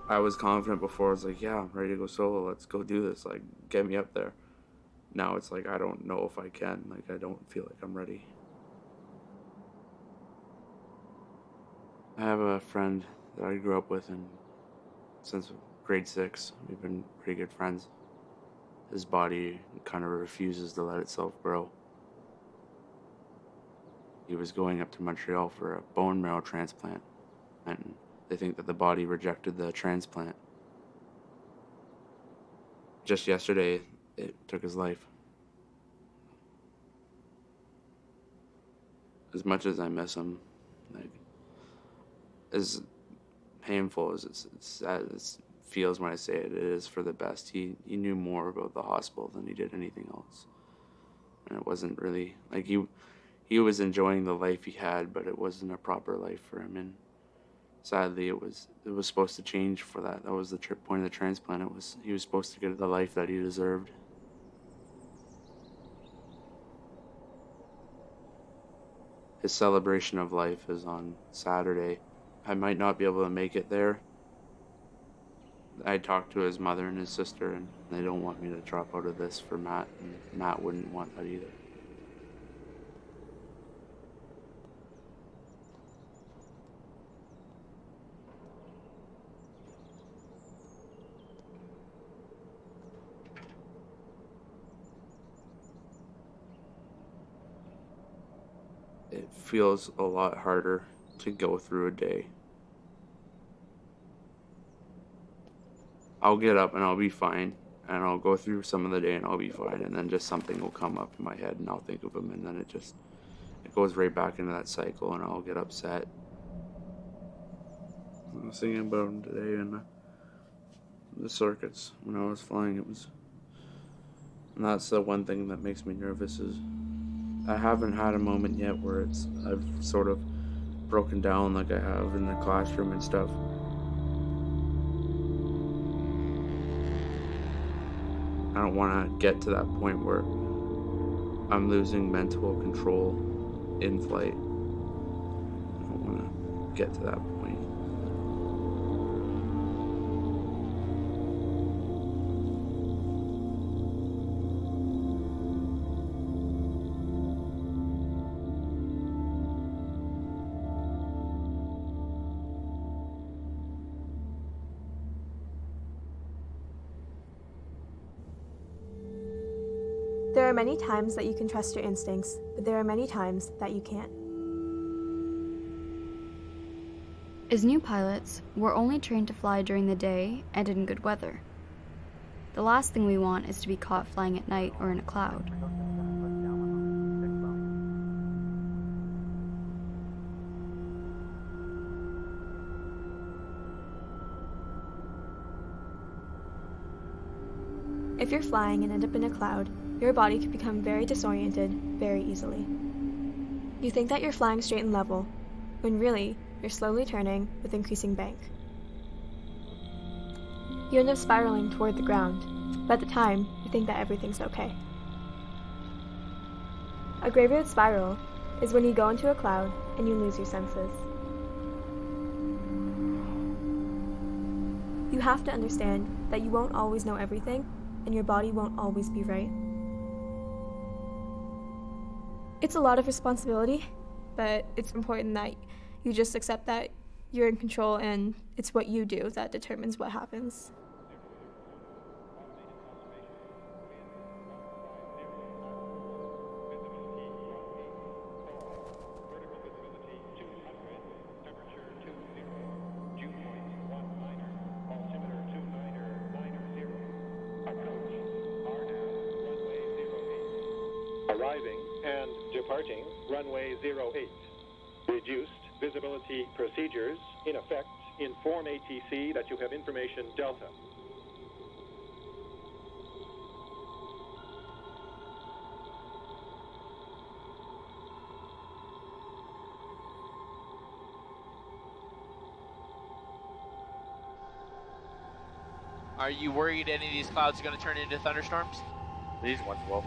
I was confident before. I was like, yeah, I'm ready to go solo. Let's go do this. Like, get me up there. Now it's like, I don't know if I can. Like, I don't feel like I'm ready. I have a friend that I grew up with and since grade 6. We've been pretty good friends. His body kind of refuses to let itself grow. He was going up to Montreal for a bone marrow transplant, and they think that the body rejected the transplant. Just yesterday, it took his life. As much as I miss him, like, as painful as it feels when I say it, it is for the best. He knew more about the hospital than he did anything else. And it wasn't really, like, he was enjoying the life he had, but it wasn't a proper life for him. And sadly, it was supposed to change for that. That was the point of the transplant. He was supposed to get the life that he deserved. His celebration of life is on Saturday. I might not be able to make it there. I talked to his mother and his sister, and they don't want me to drop out of this for Matt, and Matt wouldn't want that either. It feels a lot harder to go through a day. I'll get up and I'll be fine, and I'll go through some of the day and I'll be fine, and then just something will come up in my head and I'll think of him, and then it goes right back into that cycle, and I'll get upset. I was thinking about him today in the circuits when I was flying. And that's the one thing that makes me nervous is I haven't had a moment yet where I've sort of broken down like I have in the classroom and stuff. I don't want to get to that point where I'm losing mental control in flight. I don't want to get to that point.
There are many times that you can trust your instincts, but there are many times that you can't.
As new pilots, we're only trained to fly during the day and in good weather. The last thing we want is to be caught flying at night or in a cloud.
If you're flying and end up in a cloud, your body can become very disoriented very easily. You think that you're flying straight and level, when really, you're slowly turning with increasing bank. You end up spiraling toward the ground, but at the time, you think that everything's okay. A graveyard spiral is when you go into a cloud and you lose your senses. You have to understand that you won't always know everything, and your body won't always be right. It's a lot of responsibility, but it's important that you just accept that you're in control and it's what you do that determines what happens.
Arriving and departing runway 08. Reduced visibility procedures in effect. Inform ATC that you have information Delta.
Are you worried any of these clouds are going to turn into thunderstorms?
These ones will.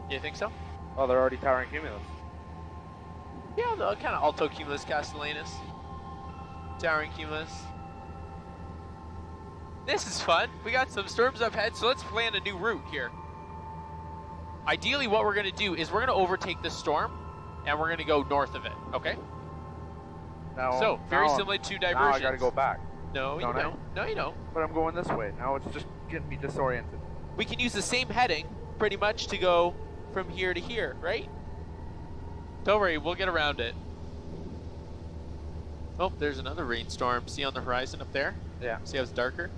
You think so?
Oh, they're already towering cumulus.
Yeah, the kind of alto cumulus castellanus. Towering cumulus. This is fun. We got some storms up ahead, so let's plan a new route here. Ideally, what we're going to do is we're going to overtake this storm, and we're going to go north of it, okay?
Now,
so, very similar to diversions.
Now I got to go back.
No, you
Don't I?
don't. No, you don't.
But I'm going this way. Now it's just getting me disoriented.
We can use the same heading, pretty much, to go from here to here, right? Don't worry, we'll get around it. Oh, there's another rainstorm. See on the horizon up there?
Yeah.
See how it's darker?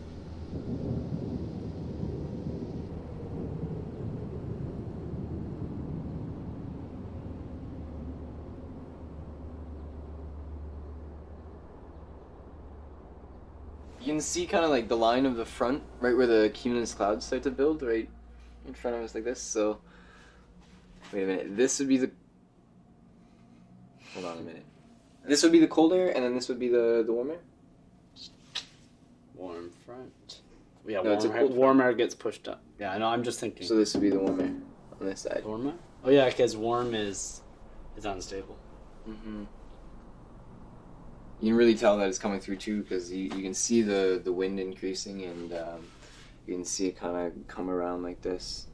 You can see kind of like the line of the front, right where the cumulus clouds start to build, right in front of us like this. So, wait a minute. This would be the. Hold on a minute. This would be the cold air, and then this would be the warm air.
Warm front. Yeah,
No, it's a cold
warm air gets pushed up. Yeah, I know. I'm just thinking.
So this would be the warm air on this side.
Warm air? Oh yeah, because warm is unstable.
Mm-hmm. You can really tell that it's coming through too, because you can see the wind increasing, and you can see it kind of come around like this.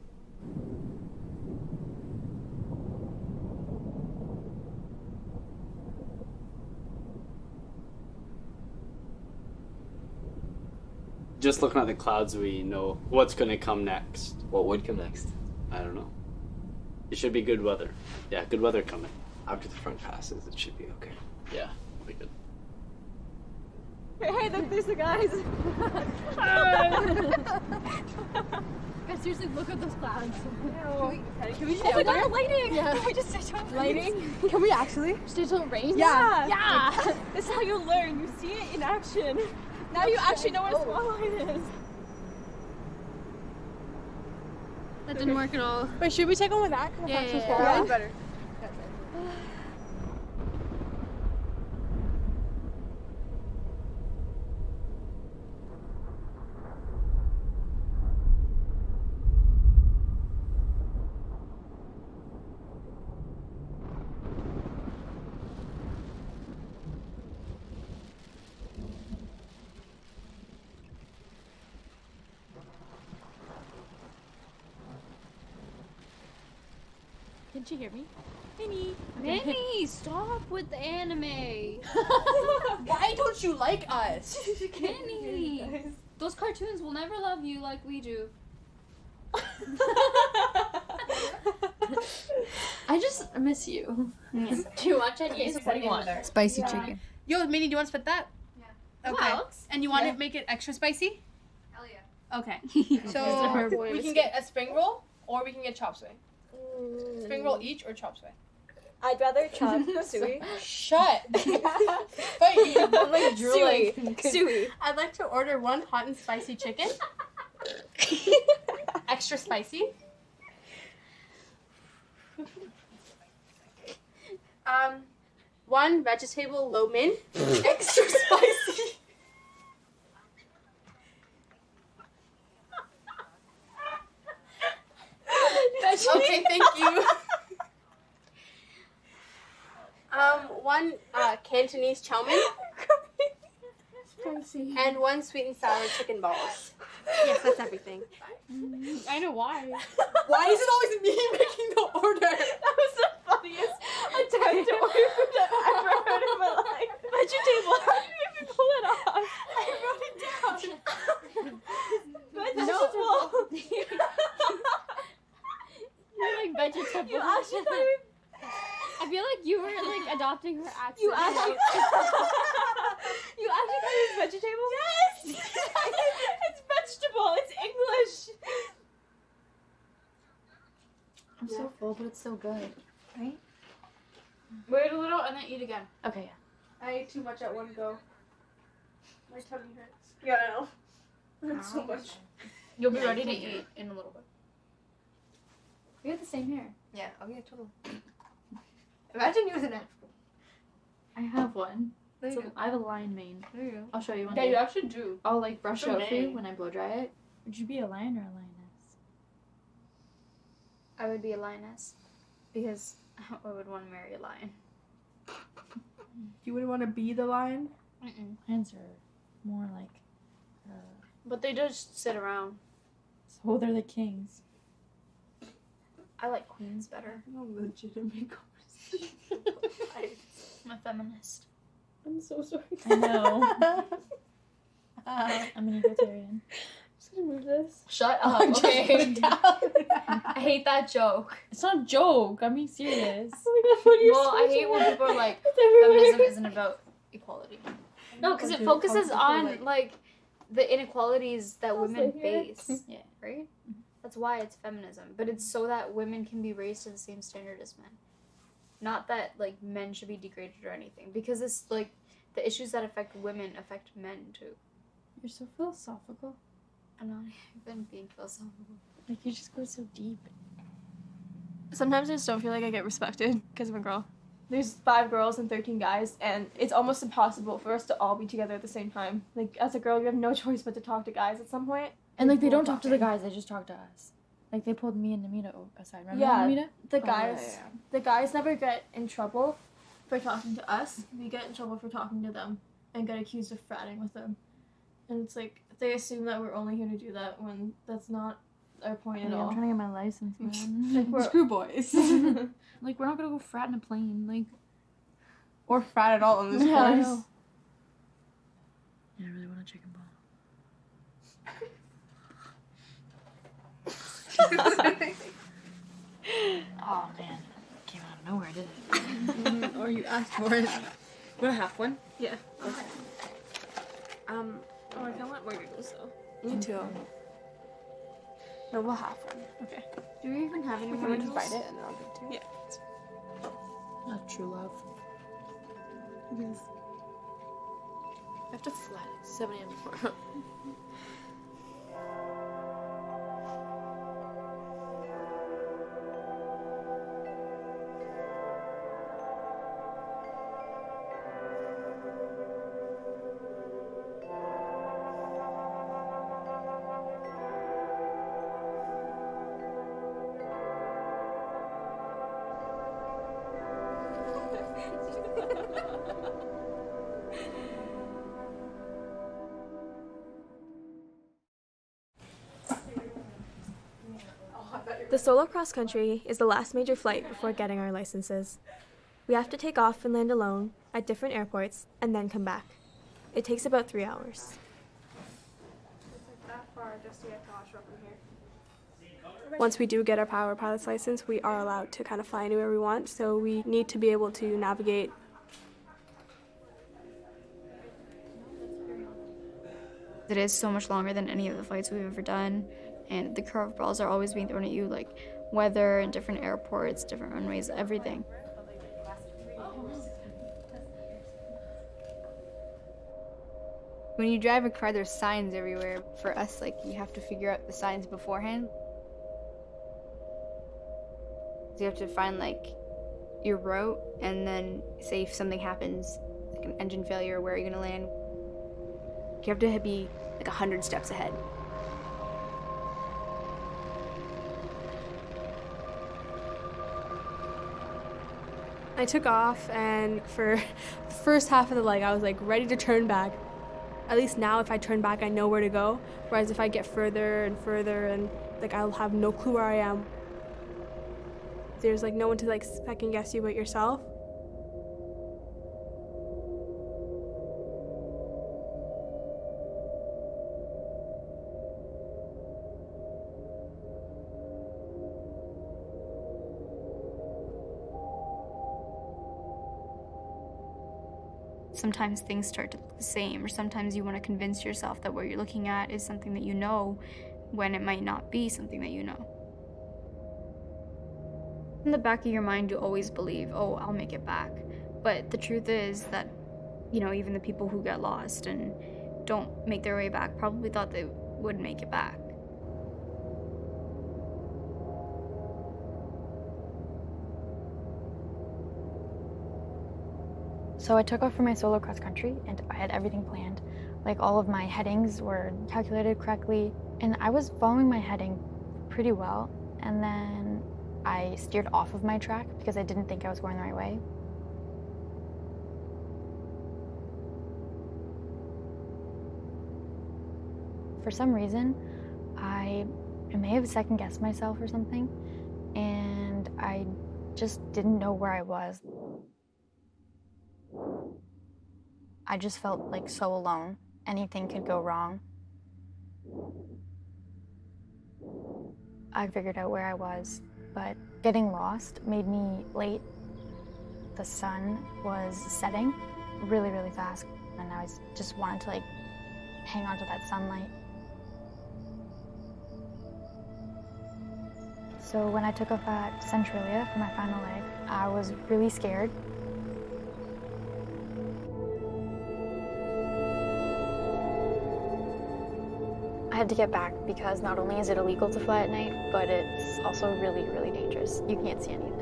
Just looking at the clouds, we know what's going to come next.
What would come next?
I don't know. It should be good weather. Yeah, good weather coming.
After the front passes, it should be okay.
Yeah, it'll be good.
Hey, look, there's the guys.
Guys, seriously, look at those clouds.
Can we
Oh my god, the lighting!
Yeah.
Can we just stay till it
Lighting?
rains?
Can we actually?
Stay till it rains?
Yeah.
Yeah!
This is how you learn. You see it in action. Now you actually know what a small line is.
That didn't work at all.
Wait, should we take one with that?
Yeah.
Better.
Can she hear me? Minnie! Minnie, stop with the anime!
Why don't you like us?
Minnie! Those cartoons will never love you like we do. I just miss you. Do you watch any?
What do you want? Spicy chicken. Yo, Minnie, do you want to split that? Yeah. Okay.
Alex?
And you want to make it extra spicy?
Hell yeah.
Okay.
It's
So
her
we can get a spring roll or we can get chop suey. Spring roll each or chop suey?
I'd rather chop suey.
Shut. But I'm like drooling.
Suey.
I'd like to order one hot and spicy chicken. Extra spicy. One vegetable lo mein. Extra spicy. Okay, thank you. One Cantonese chow mein.
Spicy.
And one sweet and sour chicken balls. Yes, that's everything.
I know why.
Why is it always me making the order?
That was the funniest attempt to order food I've ever heard in my life. Vegetable. How do you even pull it off? I wrote it down. Vegetable.
You're like vegetable.
You actually thought we...
I feel like you were like adopting her accent.
You actually... you actually thought it was vegetable? Yes! It's vegetable. It's English.
I'm so full, but it's so good. Right?
Wait a little and then eat again.
Okay, yeah.
I ate too much at one go. My tummy hurts. Yeah, I know. That's so much.
You'll be ready to eat in a little bit. We have the same hair.
Yeah, okay, totally. Imagine using it.
I have one.
There you
So
go.
I have a lion mane.
There you go.
I'll show you one
Yeah,
day.
you actually do.
I'll like brush it
That's
out for you
mane.
when I blow dry it. Would you be a lion or a lioness?
I would be a lioness because I would want to marry a lion.
You wouldn't want to be the lion?
Lions are more like,
But they just sit around.
so they're the kings.
I like queens better.
No legitimate conversation.
I'm a feminist.
I'm so sorry.
I know. I'm an egalitarian.
Just gonna move this.
Shut
Oh,
up.
just
Okay.
put it down.
I hate that joke.
It's not a joke. I'm being serious.
Oh my god, what are you Well, I hate when people are like, feminism isn't about equality. No, because it focuses on like the inequalities that women face. Yeah, right? That's why it's feminism. But it's so that women can be raised to the same standard as men. Not that like men should be degraded or anything. Because it's like the issues that affect women affect men too.
You're so philosophical.
I'm not even being philosophical.
Like, you just go so deep.
Sometimes I just don't feel like I get respected because I'm a girl. There's 5 girls and 13 guys, and it's almost impossible for us to all be together at the same time. Like, as a girl, you have no choice but to talk to guys at some point.
And, like, they
People
don't talk to the
talking.
guys, they just talk to us. Like, they pulled me and Namita aside. Remember
Yeah,
Namita?
the
Oh,
guys,
yeah.
the guys never get in trouble for talking to us. We get in trouble for talking to them and get accused of fratting with them. And it's like, they assume that we're only here to do that when that's not our point at
Yeah,
all.
I'm trying to get my license, man.
Like, we're
Screw boys. Like, we're not gonna go frat in a plane. Like,
or frat at all in this
Yeah, I
course.
know. Yeah, I really want a chicken ball. Oh man, came out of nowhere, didn't it?
Or you asked for it.
Want to have one?
Yeah. Okay. Oh, I kind of want more noodles though. Me too. No, we'll have one. Okay.
Do we even have any
We
more
can just
noodles?
bite it and then I'll give it to you. Yeah.
Not true love.
Yes.
I have to fly at 7 a.m. tomorrow.
The solo cross country is the last major flight before getting our licenses. We have to take off and land alone at different airports and then come back. It takes about 3 hours.
It's like that far just to get to Oshawa from here. Once we do get our power pilot's license, we are allowed to kind of fly anywhere we want, so we need to be able to navigate.
It is so much longer than any of the flights we've ever done, and the curveballs are always being thrown at you, like weather and different airports, different runways, everything.
When you drive a car, there's signs everywhere. For us, like, you have to figure out the signs beforehand. So you have to find, like, your route, and then say if something happens, like an engine failure, where are you gonna land? You have to be like 100 steps ahead.
I took off, and for the first half of the leg, I was like ready to turn back. At least now, if I turn back, I know where to go. Whereas if I get further and further, and like I'll have no clue where I am. There's like no one to like second guess you but yourself.
Sometimes things start to look the same, or sometimes you want to convince yourself that what you're looking at is something that you know, when it might not be something that you know. In the back of your mind, you always believe, oh, I'll make it back. But the truth is that, you know, even the people who get lost and don't make their way back probably thought they would make it back.
So I took off for my solo cross country, and I had everything planned. Like, all of my headings were calculated correctly, and I was following my heading pretty well. And then I steered off of my track because I didn't think I was going the right way. For some reason, I may have second-guessed myself or something, and I just didn't know where I was. I just felt like so alone,
anything could go wrong. I figured out where I was, but getting lost made me late. The sun was setting really, really fast, and I just wanted to like hang on to that sunlight. So when I took off at Centralia for my final leg, I was really scared. I had to get back because not only is it illegal to fly at night, but it's also really, really dangerous. You can't see anything.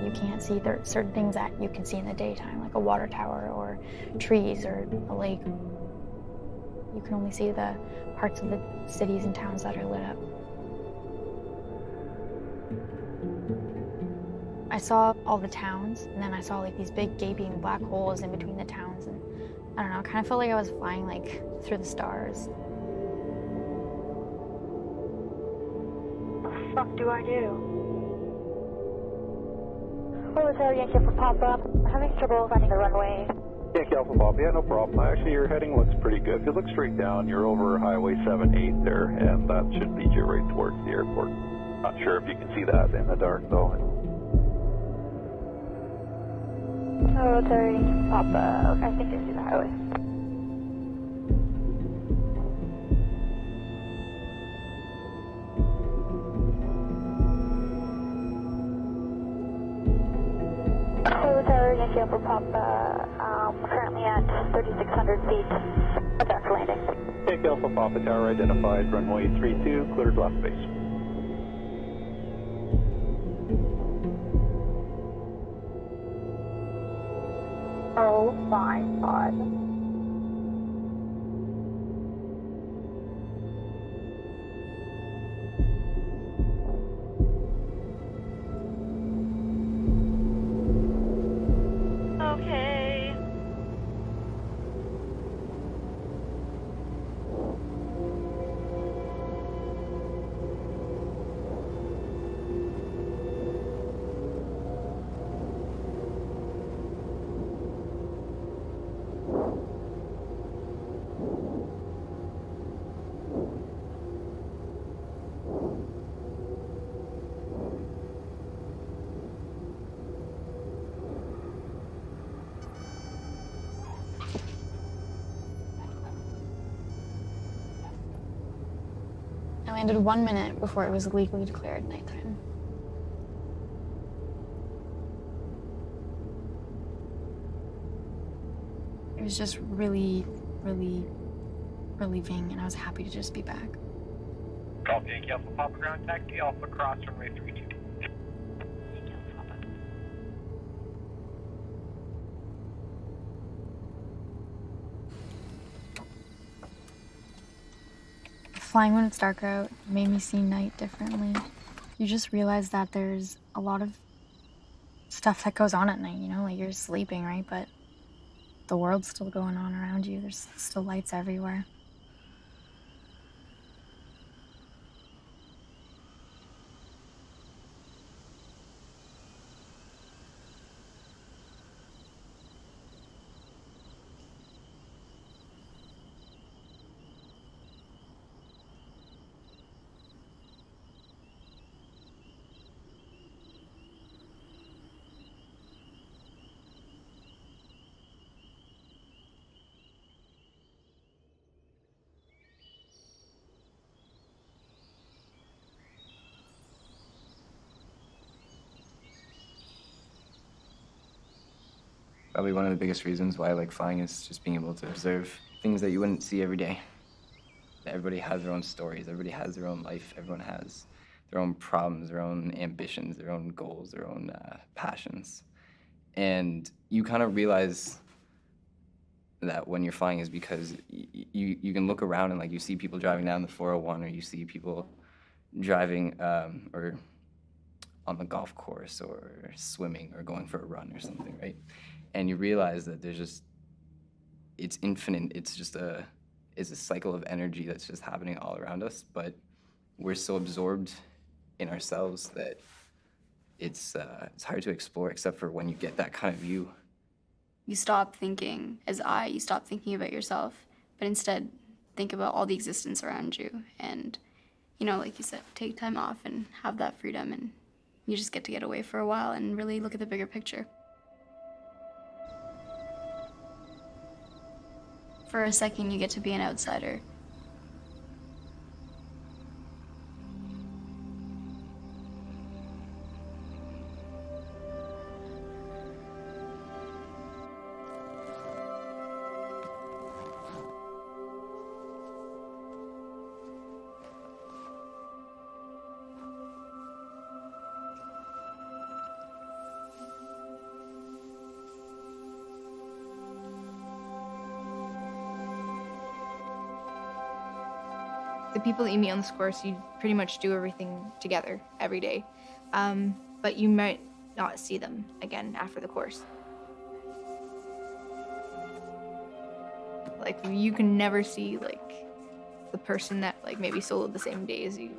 You can't see certain things that you can see in the daytime, like a water tower or trees or a lake. You can only see the parts of the cities and towns that are lit up. I saw all the towns, and then I saw like these big gaping black holes in between the towns, and I don't know, I kind of felt like I was flying like through the stars.
What the fuck do I do? Hello, Tower Yankee Alpha Papa. I'm having trouble finding the runway.
Yankee Alpha Papa, yeah, no problem. Actually, your heading looks pretty good. If you look straight down, you're over Highway 78 there, and that should lead you right towards the airport. Not sure if you can see that in the dark, though.
Hello, Tower Yankee Papa. Okay, I think I see the highway. Hello, Tower Yankee Alpha Papa. Currently at 3,600 feet. That's landing.
Yankee Alpha Papa Tower identified, runway 32, cleared left base.
Oh my god. Okay.
I landed 1 minute before it was legally declared nighttime. It was just really, really relieving, and I was happy to just be back.
Golf Yankee Alpha Papa ground taxi, Alpha Cross runway 32.
Flying when it's dark out made me see night differently. You just realize that there's a lot of stuff that goes on at night, you know, like you're sleeping, right? But the world's still going on around you. There's still lights everywhere.
Probably one of the biggest reasons why I like flying is just being able to observe things that you wouldn't see every day. Everybody has their own stories, everybody has their own life, everyone has their own problems, their own ambitions, their own goals, their own passions. And you kind of realize that when you're flying is because you can look around and like you see people driving down the 401, or you see people driving or on the golf course or swimming or going for a run or something, right? And you realize that there's just, it's infinite. It's just it's a cycle of energy that's just happening all around us. But we're so absorbed in ourselves that it's hard to explore, except for when you get that kind of view.
You stop thinking you stop thinking about yourself, but instead think about all the existence around you. And, you know, like you said, take time off and have that freedom, and you just get to get away for a while and really look at the bigger picture. For a second, you get to be an outsider.
The people that you meet on this course, you pretty much do everything together every day. But you might not see them again after the course. Like, you can never see, like, the person that, like, maybe soloed the same day as you.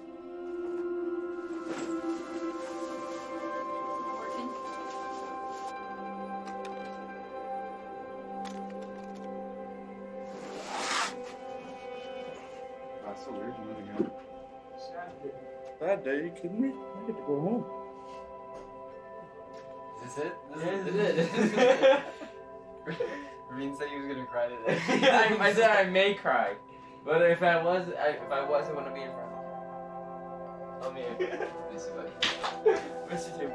That's so weird, you moving out. Sad day, are you kidding me? I get to go home.
Is this it? This is it. Ramin said he was gonna cry today. I said I may cry, but if I was, I wouldn't be in front of you. Oh, me. Miss you, buddy. Miss you too.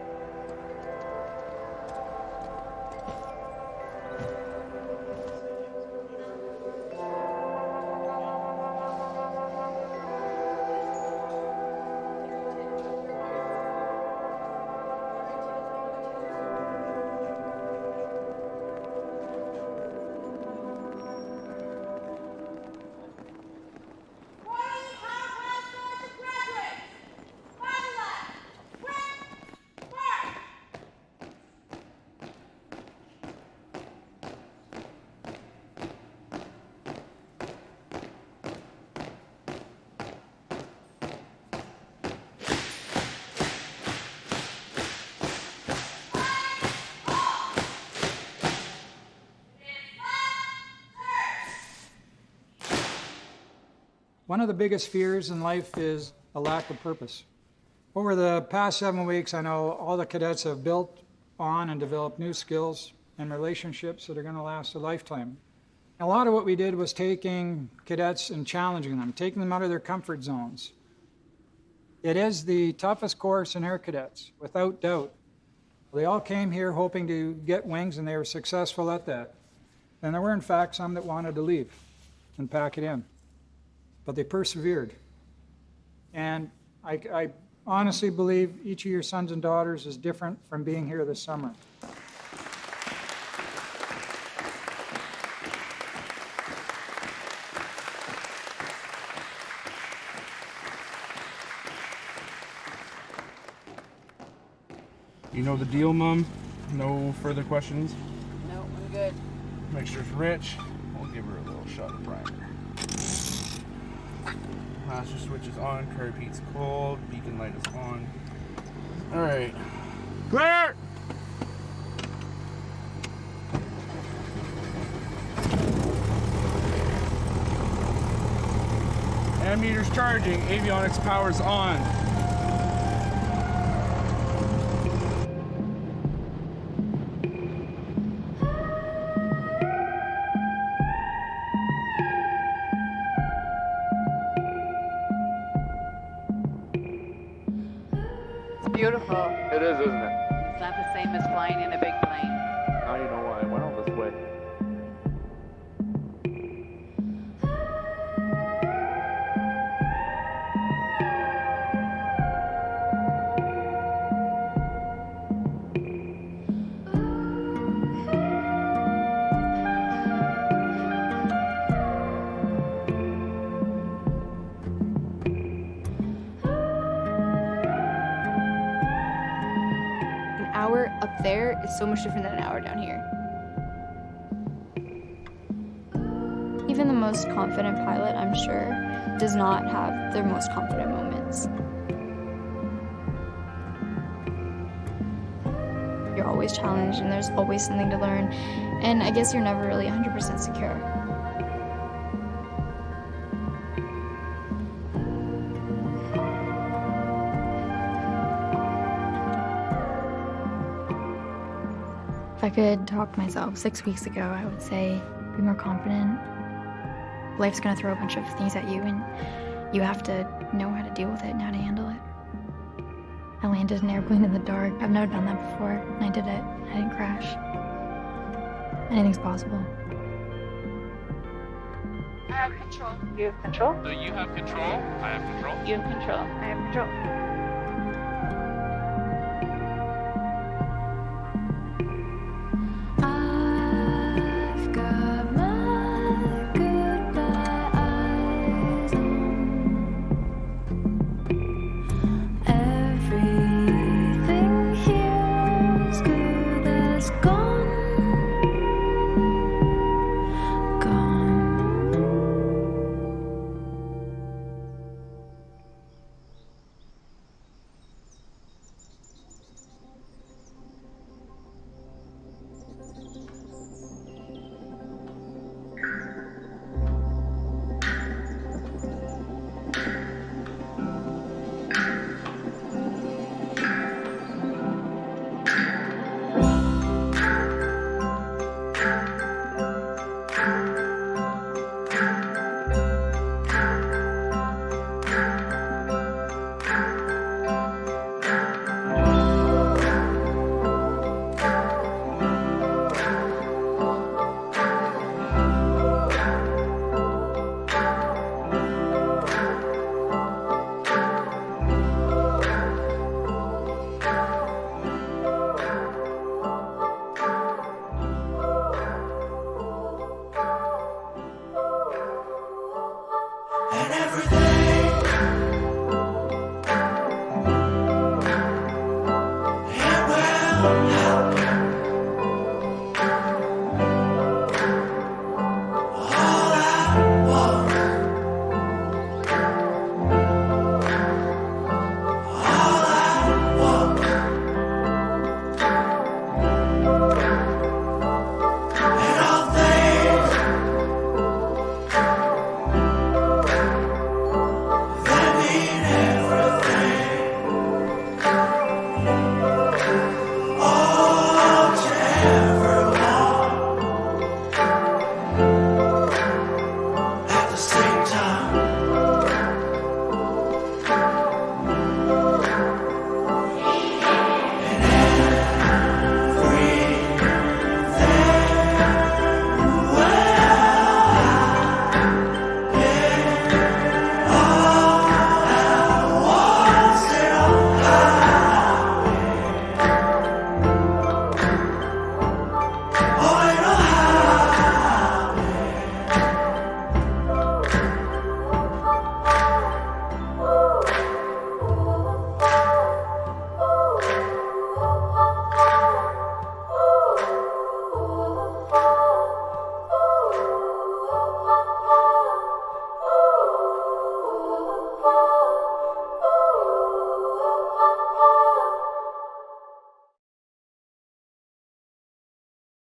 One of the biggest fears in life is a lack of purpose. Over the past 7 weeks, I know all the cadets have built on and developed new skills and relationships that are going to last a lifetime. A lot of what we did was taking cadets and challenging them, taking them out of their comfort zones. It is the toughest course in Air Cadets, without doubt. They all came here hoping to get wings, and they were successful at that. And there were, in fact, some that wanted to leave and pack it in. But they persevered. And I honestly believe each of your sons and daughters is different from being here this summer.
You know the deal, Mom? No further questions?
No, I'm good.
Mixture's rich. We'll give her a little shot of primer. Master switch is on, curb heat's cold, beacon light is on. Alright. Clear! Ammeter's charging, avionics power's on.
Beautiful.
It is, isn't it?
It's not the same as flying in a big plane.
Now you know why I went all this way.
Hour up there is so much different than an hour down here. Even the
most confident pilot, I'm sure, does not have their most confident moments. You're always challenged and there's always something to learn, and I guess you're never really 100% secure.
If I could talk to myself 6 weeks ago, I would say be more confident. Life's gonna throw a bunch of things at you, and you have to know how to deal with it and how to handle it. I landed an airplane in the dark. I've never done that before, and I did it. I didn't crash. Anything's possible.
I have control. You have control?
So you have control, I have control.
You have control. I have control.